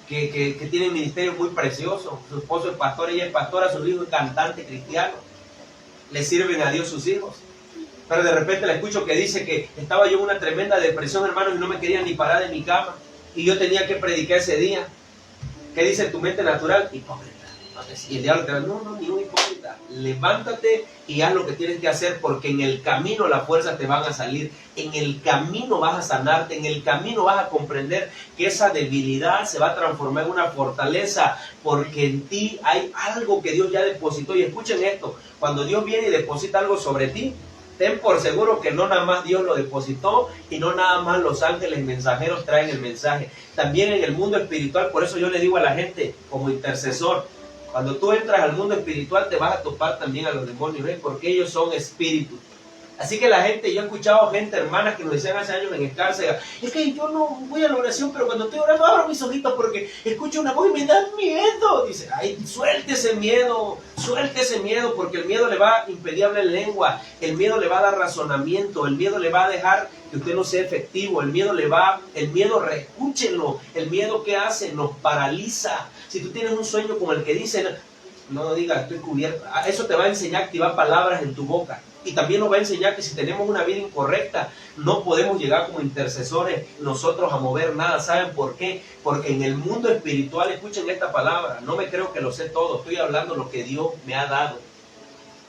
que tienen ministerios muy preciosos. Su esposo es pastor, ella es pastora, su hijo es cantante cristiano. Le sirven a Dios sus hijos. Pero de repente la escucho que dice que estaba yo en una tremenda depresión, hermanos, y no me quería ni parar de mi cama. Y yo tenía que predicar ese día. ¿Qué dice tu mente natural? Hipócrita. Y el diablo te va a decir, no, ni un hipócrita. Levántate y haz lo que tienes que hacer, porque en el camino las fuerzas te van a salir. En el camino vas a sanarte. En el camino vas a comprender que esa debilidad se va a transformar en una fortaleza, porque en ti hay algo que Dios ya depositó. Y escuchen esto, cuando Dios viene y deposita algo sobre ti, ten por seguro que no nada más Dios lo depositó y no nada más los ángeles mensajeros traen el mensaje. También en el mundo espiritual, por eso yo le digo a la gente como intercesor, cuando tú entras al mundo espiritual te vas a topar también a los demonios, ¿eh? Porque ellos son espíritus. Así que la gente, yo he escuchado gente, hermanas, que nos decían hace años en Escárcega, es que yo no voy a la oración, pero cuando estoy orando abro mis ojitos porque escucho una voz y me da miedo. Dice, ay, suelte ese miedo, porque el miedo le va a impedir hablar lengua, el miedo le va a dar razonamiento, el miedo le va a dejar que usted no sea efectivo, el miedo, escúchenlo, el miedo que hace, nos paraliza. Si tú tienes un sueño como el que dicen, no digas, estoy cubierto, eso te va a enseñar a activar palabras en tu boca. Y también nos va a enseñar que si tenemos una vida incorrecta, no podemos llegar como intercesores nosotros a mover nada. ¿Saben por qué? Porque en el mundo espiritual, escuchen esta palabra, no me creo que lo sé todo, estoy hablando lo que Dios me ha dado.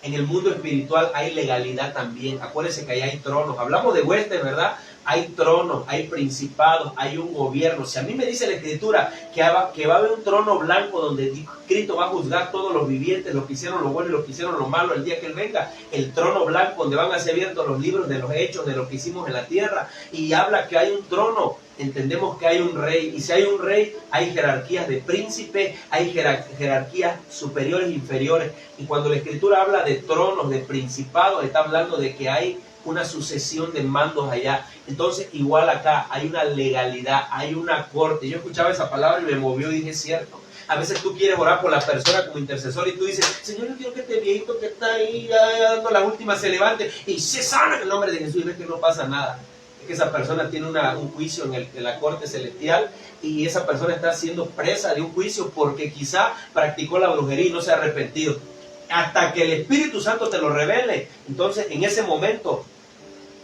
En el mundo espiritual hay legalidad también. Acuérdense que ahí hay tronos. Hablamos de huestes, ¿verdad? hay tronos, hay principados, hay un gobierno. Si a mí me dice la Escritura que va a haber un trono blanco donde Cristo va a juzgar todos los vivientes, los que hicieron lo bueno y los que hicieron lo malo el día que Él venga, el trono blanco donde van a ser abiertos los libros de los hechos, de lo que hicimos en la tierra, y habla que hay un trono, entendemos que hay un rey, y si hay un rey, hay jerarquías de príncipe, hay jerarquías superiores e inferiores, y cuando la Escritura habla de tronos, de principados, está hablando de que hay una sucesión de mandos allá. Entonces igual acá hay una legalidad, hay una corte. Yo escuchaba esa palabra y me movió y dije, es cierto. A veces tú quieres orar por la persona como intercesor y tú dices, Señor, yo quiero que este viejito que está ahí dando la última se levante y se sana en el nombre de Jesús, y ves que no pasa nada. Es que esa persona tiene un juicio en la corte celestial, y esa persona está siendo presa de un juicio porque quizá practicó la brujería y no se ha arrepentido. Hasta que el Espíritu Santo te lo revele. Entonces en ese momento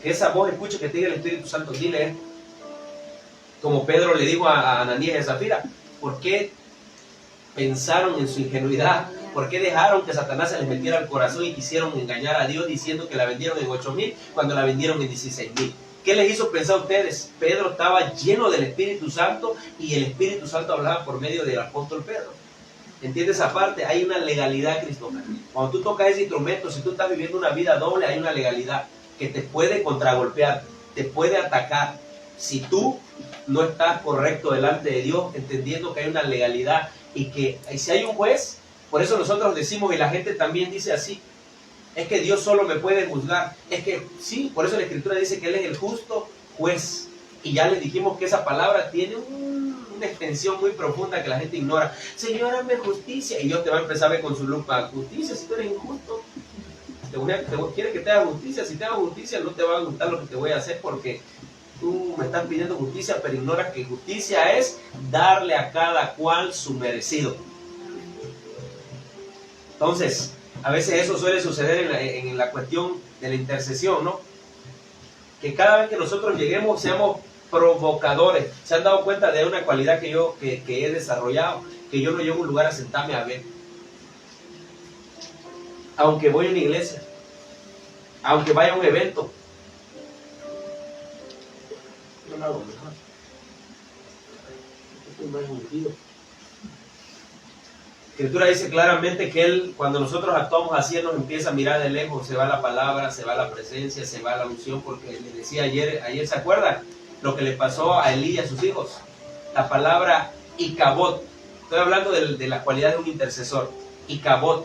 que esa voz escuche que te diga el Espíritu Santo, dile esto. Como Pedro le dijo a Ananías y a Zafira, ¿por qué pensaron en su ingenuidad? ¿Por qué dejaron que Satanás se les metiera al corazón y quisieron engañar a Dios diciendo que la vendieron en 8,000 cuando la vendieron en 16,000? ¿Qué les hizo pensar a ustedes? Pedro estaba lleno del Espíritu Santo y el Espíritu Santo hablaba por medio del apóstol Pedro. ¿Entiendes esa parte? Hay una legalidad, Cristóbal. Cuando tú tocas ese instrumento, si tú estás viviendo una vida doble, hay una legalidad que te puede contragolpear, te puede atacar. Si tú no estás correcto delante de Dios, entendiendo que hay una legalidad y que si hay un juez, por eso nosotros decimos, y la gente también dice así, es que Dios solo me puede juzgar. Es que sí, por eso la Escritura dice que Él es el justo juez. Y ya les dijimos que esa palabra tiene una extensión muy profunda que la gente ignora. Señor, hazme justicia. Y Dios te va a empezar a ver con su lupa. Justicia, si tú eres injusto. Quiere que te haga justicia. Si te haga justicia, no te va a gustar lo que te voy a hacer, porque tú me estás pidiendo justicia, pero ignoras que justicia es darle a cada cual su merecido. Entonces, a veces eso suele suceder en la cuestión de la intercesión, ¿no? Que cada vez que nosotros lleguemos seamos provocadores. ¿Se han dado cuenta de una cualidad que yo que he desarrollado? Que yo no llego a un lugar a sentarme a ver. Aunque voy a una iglesia, aunque vaya a un evento, yo lo hago mejor. Estoy más ungido. La Escritura dice claramente que Él, cuando nosotros actuamos así, Él nos empieza a mirar de lejos. Se va la palabra, se va la presencia, se va la unción, porque les decía ayer ¿se acuerdan? Lo que le pasó a Elí y a sus hijos. La palabra Icabod. Estoy hablando de la cualidad de un intercesor. Icabod.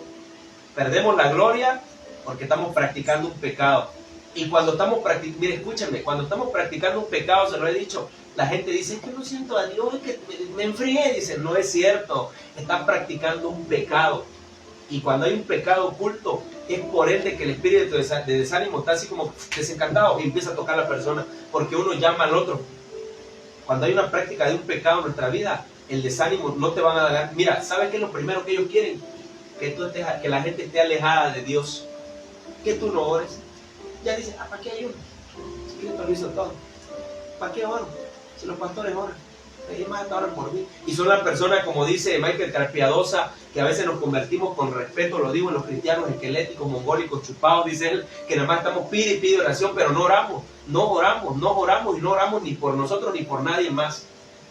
Perdemos la gloria porque estamos practicando un pecado. Y cuando estamos practicando, mire, escúchenme, cuando estamos practicando un pecado, se lo he dicho, la gente dice, es que no siento a Dios, es que me enfrié. Dice, no es cierto, estás practicando un pecado. Y cuando hay un pecado oculto, es por ende que el espíritu de desánimo está así como desencantado y empieza a tocar a la persona, porque uno llama al otro. Cuando hay una práctica de un pecado en nuestra vida, el desánimo no te van a dar. Mira, ¿sabes qué es lo primero que ellos quieren? Que la gente esté alejada de Dios. Que tú no ores. Ya dice, ¿para qué hay uno? Si Cristo lo hizo todo. ¿Para qué oro? Si los pastores oran. Hay más que oran por mí. Y son las personas, como dice Michael Carpiadosa, que a veces nos convertimos con respeto, lo digo, en los cristianos esqueléticos, mongólicos, chupados, dice él, que nada más estamos pide oración, pero no oramos y no oramos ni por nosotros ni por nadie más.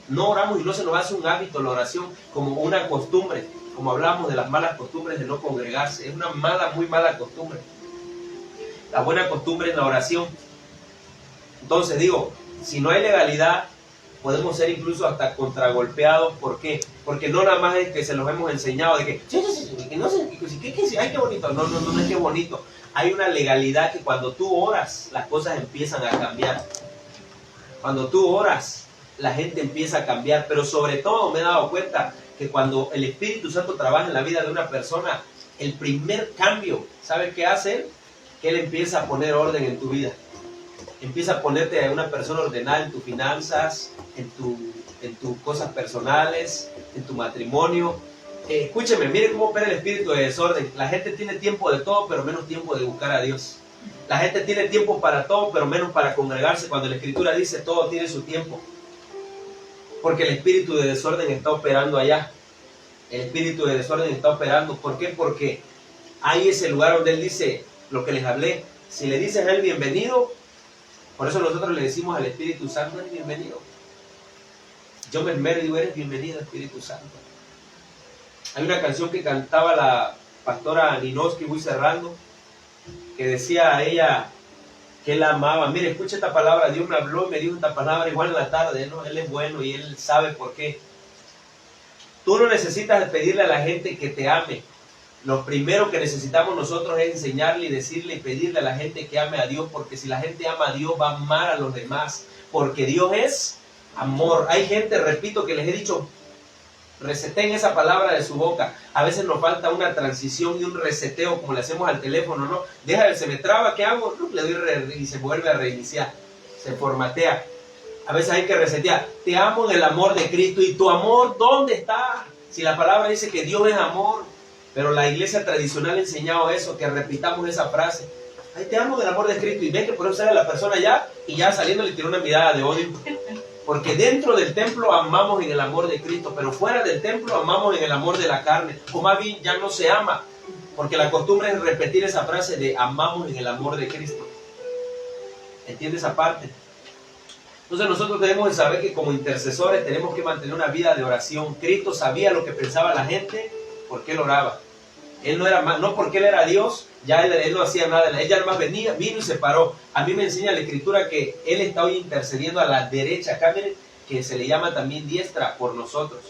No oramos y no se nos hace un hábito la oración como una costumbre, como hablamos de las malas costumbres de no congregarse. Es una muy mala costumbre. La buena costumbre es la oración. Entonces digo, si no hay legalidad, podemos ser incluso hasta contragolpeados. ¿Por qué? Porque no nada más es que se los hemos enseñado de que no sé, ay, qué bonito. No es que bonito. Hay una legalidad que cuando tú oras, las cosas empiezan a cambiar. Cuando tú oras, la gente empieza a cambiar. Pero sobre todo me he dado cuenta que cuando el Espíritu Santo trabaja en la vida de una persona, el primer cambio, ¿sabes qué hace Él? Que Él empieza a poner orden en tu vida. Empieza a ponerte a una persona ordenada en tus finanzas, en tus cosas personales, en tu matrimonio. Escúcheme, mire cómo opera el espíritu de desorden. La gente tiene tiempo de todo, pero menos tiempo de buscar a Dios. La gente tiene tiempo para todo, pero menos para congregarse. Cuando la Escritura dice todo tiene su tiempo. Porque el espíritu de desorden está operando allá. El espíritu de desorden está operando. ¿Por qué? Porque ahí es el lugar donde Él dice lo que les hablé. Si le dices a Él bienvenido, Por eso nosotros le decimos al Espíritu Santo, eres bienvenido. Yo me esmero y digo, eres bienvenido, Espíritu Santo. Hay una canción que cantaba la pastora Ninoski, voy cerrando, que decía a ella que la amaba. Mire, escucha esta palabra, Dios me habló y me dijo esta palabra igual en la tarde, ¿no? Él es bueno y Él sabe por qué. Tú no necesitas pedirle a la gente que te ame. Lo primero que necesitamos nosotros es enseñarle y decirle y pedirle a la gente que ame a Dios, porque si la gente ama a Dios va a amar a los demás, porque Dios es amor. Hay gente, repito, que les he dicho, reseten esa palabra de su boca. A veces nos falta una transición y un reseteo, como le hacemos al teléfono, ¿no? Se me traba, ¿qué hago? Le doy y se vuelve a reiniciar, se formatea. A veces hay que resetear. Te amo en el amor de Cristo. ¿Y tu amor dónde está? Si la palabra dice que Dios es amor, pero la iglesia tradicional ha enseñado eso, que repitamos esa frase. Ay, te amo en el amor de Cristo. Y ves que por eso sale la persona ya, y ya saliendo le tiró una mirada de odio. Porque dentro del templo amamos en el amor de Cristo, pero fuera del templo amamos en el amor de la carne. O más bien ya no se ama, porque la costumbre es repetir esa frase de amamos en el amor de Cristo. ¿Entiendes esa parte? Entonces nosotros debemos de saber que como intercesores tenemos que mantener una vida de oración. Cristo sabía lo que pensaba la gente, porque Él oraba. Él no era más, no porque Él era Dios, ya él no hacía nada. Ella además vino y se paró. A mí me enseña la Escritura que Él está hoy intercediendo a la derecha, acá miren, que se le llama también diestra, por nosotros.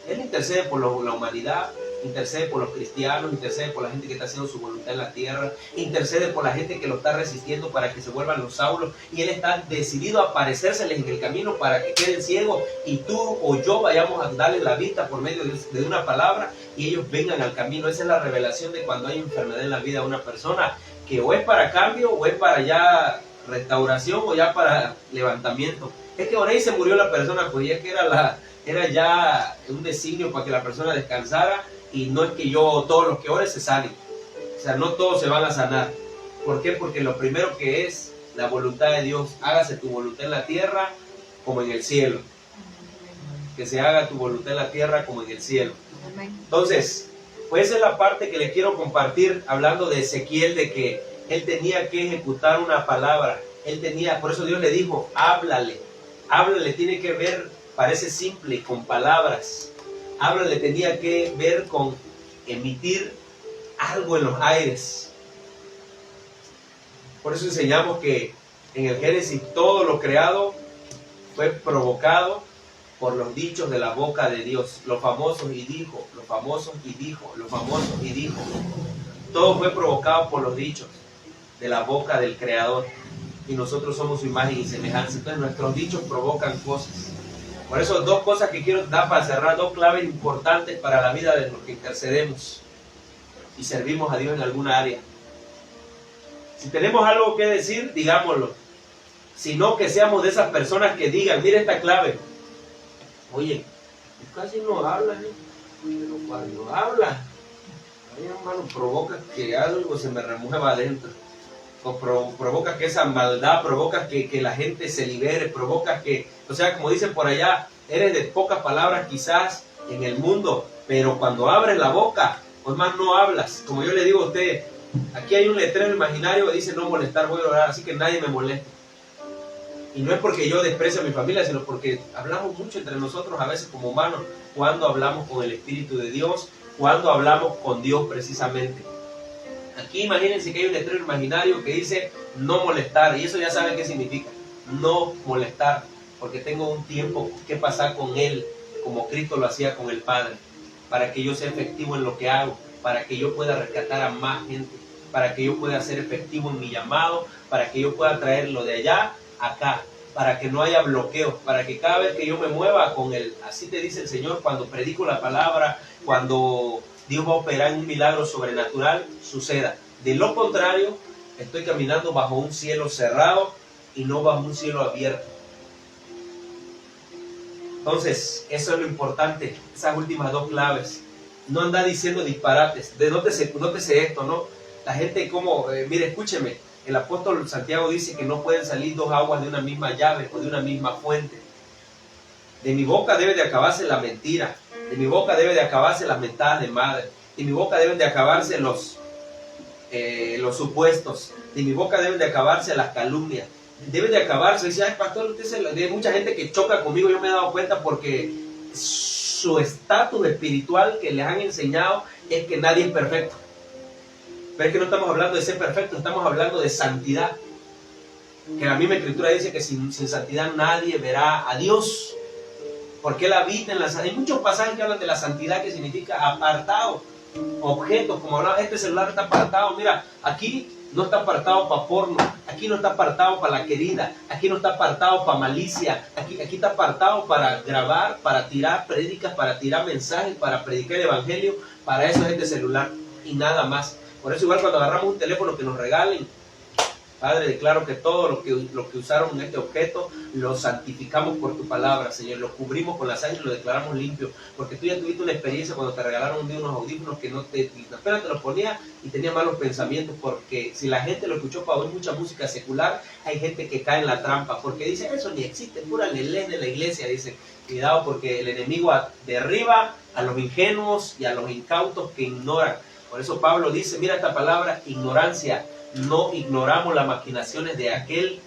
Él intercede por la humanidad, intercede por los cristianos, intercede por la gente que está haciendo su voluntad en la tierra, intercede por la gente que lo está resistiendo para que se vuelvan los Saulos, y Él está decidido a aparecérseles en el camino para que queden ciegos y tú o yo vayamos a darles la vista por medio de una palabra y ellos vengan al camino. Esa es la revelación de cuando hay enfermedad en la vida de una persona, que o es para cambio o es para ya restauración o ya para levantamiento. Es que oré y se murió la persona, pues ya que era ya un designio para que la persona descansara. Y no es que todos los que oren se salen. O sea, no todos se van a sanar. ¿Por qué? Porque lo primero que es la voluntad de Dios. Hágase tu voluntad en la tierra como en el cielo. Que se haga tu voluntad en la tierra como en el cielo. Entonces, pues esa es la parte que le quiero compartir, hablando de Ezequiel, de que él tenía que ejecutar una palabra. Por eso Dios le dijo, háblale. Háblale, tiene que ver, parece simple, con palabras. Háblale, tenía que ver con emitir algo en los aires. Por eso enseñamos que en el Génesis todo lo creado fue provocado por los dichos de la boca de Dios. Los famosos y dijo, los famosos y dijo, los famosos y dijo. Todo fue provocado por los dichos de la boca del Creador. Y nosotros somos su imagen y semejanza. Entonces nuestros dichos provocan cosas. Por eso dos cosas que quiero dar para cerrar, dos claves importantes para la vida de los que intercedemos y servimos a Dios en alguna área. Si tenemos algo que decir, digámoslo. Si no, que seamos de esas personas que digan, mira esta clave. Oye, casi no habla, pero cuando habla, ahí hermano, provoca que algo se me remueva adentro. O provoca que esa maldad, provoca que la gente se libere, provoca que, o sea, como dicen por allá, eres de pocas palabras quizás en el mundo, pero cuando abres la boca, pues más no hablas. Como yo le digo a usted, aquí hay un letrero imaginario que dice no molestar, voy a orar, así que nadie me moleste. Y no es porque yo desprecio a mi familia, sino porque hablamos mucho entre nosotros, a veces como humanos, cuando hablamos con el Espíritu de Dios, cuando hablamos con Dios precisamente. Aquí imagínense que hay un letrero imaginario que dice no molestar, y eso ya saben qué significa, no molestar, porque tengo un tiempo que pasar con Él, como Cristo lo hacía con el Padre, para que yo sea efectivo en lo que hago, para que yo pueda rescatar a más gente, para que yo pueda ser efectivo en mi llamado, para que yo pueda traerlo de allá acá, para que no haya bloqueos, para que cada vez que yo me mueva con Él, así te dice el Señor cuando predico la palabra, cuando Dios va a operar un milagro sobrenatural, suceda. De lo contrario, estoy caminando bajo un cielo cerrado y no bajo un cielo abierto. Entonces, eso es lo importante, esas últimas dos claves. No anda diciendo disparates. Nótese esto, ¿no? La gente como, mire, escúcheme, el apóstol Santiago dice que no pueden salir dos aguas de una misma llave o de una misma fuente. De mi boca debe de acabarse la mentira. De mi boca debe de acabarse las mentadas de madre. De mi boca deben de acabarse los supuestos. De mi boca deben de acabarse las calumnias. debe de acabarse. Dice, ay, pastor, hay mucha gente que choca conmigo, yo me he dado cuenta porque su estatus espiritual que les han enseñado es que nadie es perfecto. Pero es que no estamos hablando de ser perfecto, estamos hablando de santidad. Que la misma escritura dice que sin santidad nadie verá a Dios. Porque Él habita en la santidad. Hay muchos pasajes que hablan de la santidad, que significa apartado. Objetos, como hablaba, este celular está apartado. Mira, aquí no está apartado para porno, aquí no está apartado para la querida, aquí no está apartado para malicia, aquí está apartado para grabar, para tirar prédicas, para tirar mensajes, para predicar el evangelio. Para eso es este celular y nada más. Por eso igual cuando agarramos un teléfono que nos regalen, Padre, declaro que todo lo que usaron en este objeto lo santificamos por tu palabra, Señor. Lo cubrimos con la sangre y lo declaramos limpio. Porque tú ya tuviste una experiencia cuando te regalaron un día unos audífonos que no te... Apenas te los ponía y tenía malos pensamientos. Porque si la gente lo escuchó para oír mucha música secular, hay gente que cae en la trampa. Porque dice, eso ni existe, pura lelé de la iglesia. Dice, cuidado porque el enemigo derriba a los ingenuos y a los incautos que ignoran. Por eso Pablo dice, mira esta palabra, ignorancia. No ignoramos las maquinaciones de aquel,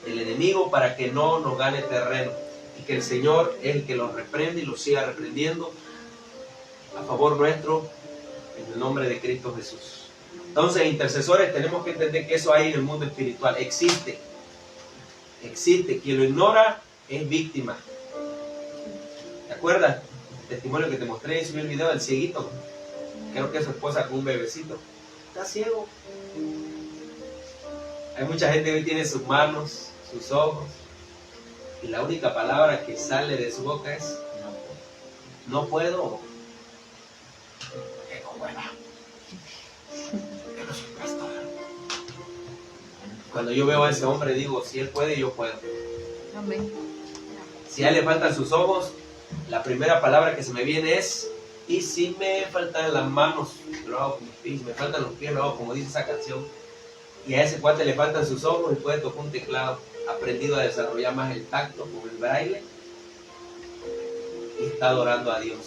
el enemigo, para que no nos gane terreno. Y que el Señor es el que los reprende y los siga reprendiendo a favor nuestro, en el nombre de Cristo Jesús. Entonces, intercesores, tenemos que entender que eso hay en el mundo espiritual. Existe. Existe. Quien lo ignora es víctima. ¿Te acuerdas? El testimonio que te mostré y subí el video del cieguito. Creo que es su esposa con un bebecito. Está ciego. Hay mucha gente que hoy tiene sus manos, sus ojos, y la única palabra que sale de su boca es no puedo. Tengo hueva. Yo no soy pastor. Cuando yo veo a ese hombre digo, si él puede, yo puedo. Amén. Si a él le faltan sus ojos, la primera palabra que se me viene es, y si me faltan las manos, lo hago con mis pies, me faltan los pies, lo hago como dice esa canción. Y a ese cuate le faltan sus ojos y puede tocar un teclado. Ha aprendido a desarrollar más el tacto con el braille y está adorando a Dios.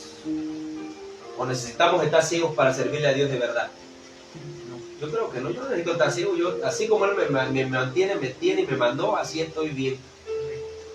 O necesitamos estar ciegos para servirle a Dios de verdad. Yo creo que no, yo no necesito estar ciego. Yo, así como Él me mantiene, me tiene y me mandó, así estoy bien.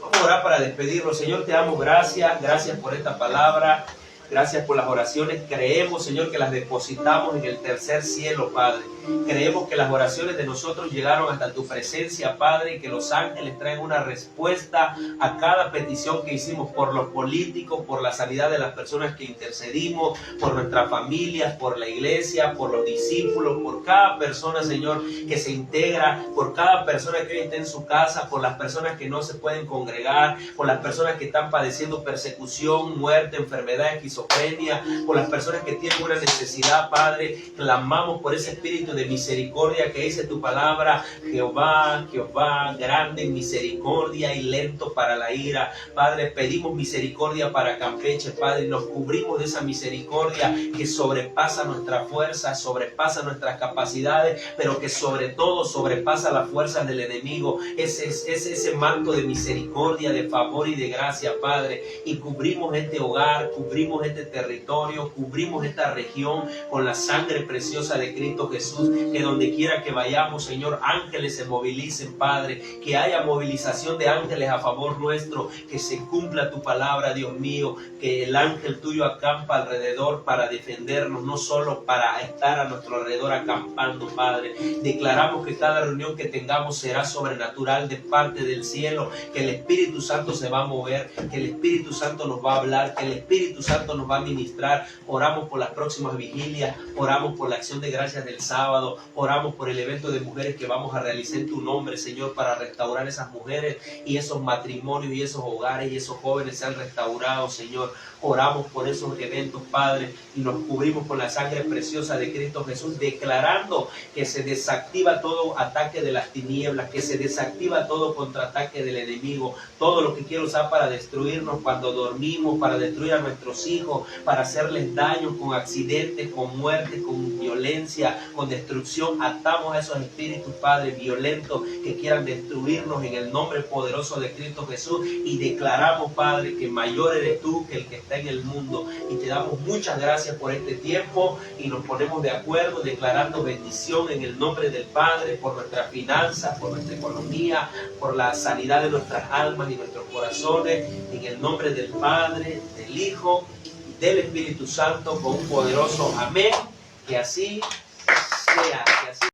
Vamos a orar para despedirlo. Señor, te damos gracias. Gracias por esta palabra. Gracias por las oraciones. Creemos, Señor, que las depositamos en el tercer cielo, Padre. Creemos que las oraciones de nosotros llegaron hasta tu presencia, Padre, y que los ángeles traen una respuesta a cada petición que hicimos por los políticos, por la sanidad de las personas que intercedimos, por nuestras familias, por la iglesia, por los discípulos, por cada persona, Señor, que se integra, por cada persona que hoy está en su casa, por las personas que no se pueden congregar, por las personas que están padeciendo persecución, muerte, enfermedad, esquizofrenia, por las personas que tienen una necesidad, Padre. Clamamos por ese espíritu de misericordia que dice tu palabra, Jehová, Jehová, grande en misericordia y lento para la ira. Padre, pedimos misericordia para Campeche, Padre, y nos cubrimos de esa misericordia que sobrepasa nuestra fuerza, sobrepasa nuestras capacidades, pero que sobre todo sobrepasa las fuerzas del enemigo. Ese manto de misericordia, de favor y de gracia, Padre, y cubrimos este hogar, cubrimos este territorio, cubrimos esta región con la sangre preciosa de Cristo Jesús. Que donde quiera que vayamos, Señor, ángeles se movilicen, Padre, que haya movilización de ángeles a favor nuestro, que se cumpla tu palabra, Dios mío, que el ángel tuyo acampa alrededor para defendernos, no solo para estar a nuestro alrededor acampando, Padre. Declaramos que cada reunión que tengamos será sobrenatural de parte del cielo, que el Espíritu Santo se va a mover, que el Espíritu Santo nos va a hablar, que el Espíritu Santo nos va a ministrar. Oramos por las próximas vigilias, oramos por la acción de gracias del sábado, oramos por el evento de mujeres que vamos a realizar en tu nombre, Señor, para restaurar esas mujeres y esos matrimonios y esos hogares y esos jóvenes sean restaurados, Señor. Oramos por esos eventos, Padre, y nos cubrimos con la sangre preciosa de Cristo Jesús, declarando que se desactiva todo ataque de las tinieblas, que se desactiva todo contraataque del enemigo, todo lo que quiere usar para destruirnos cuando dormimos, para destruir a nuestros hijos, hijos para hacerles daño con accidentes, con muerte, con violencia, con destrucción. Atamos a esos espíritus, Padre, violentos que quieran destruirnos en el nombre poderoso de Cristo Jesús, y declaramos, Padre, que mayor eres tú que el que está en el mundo, y te damos muchas gracias por este tiempo y nos ponemos de acuerdo declarando bendición en el nombre del Padre por nuestras finanzas, por nuestra economía, por la sanidad de nuestras almas y nuestros corazones, en el nombre del Padre, del Hijo y del Espíritu Santo, con un poderoso amén. Que así sea, que así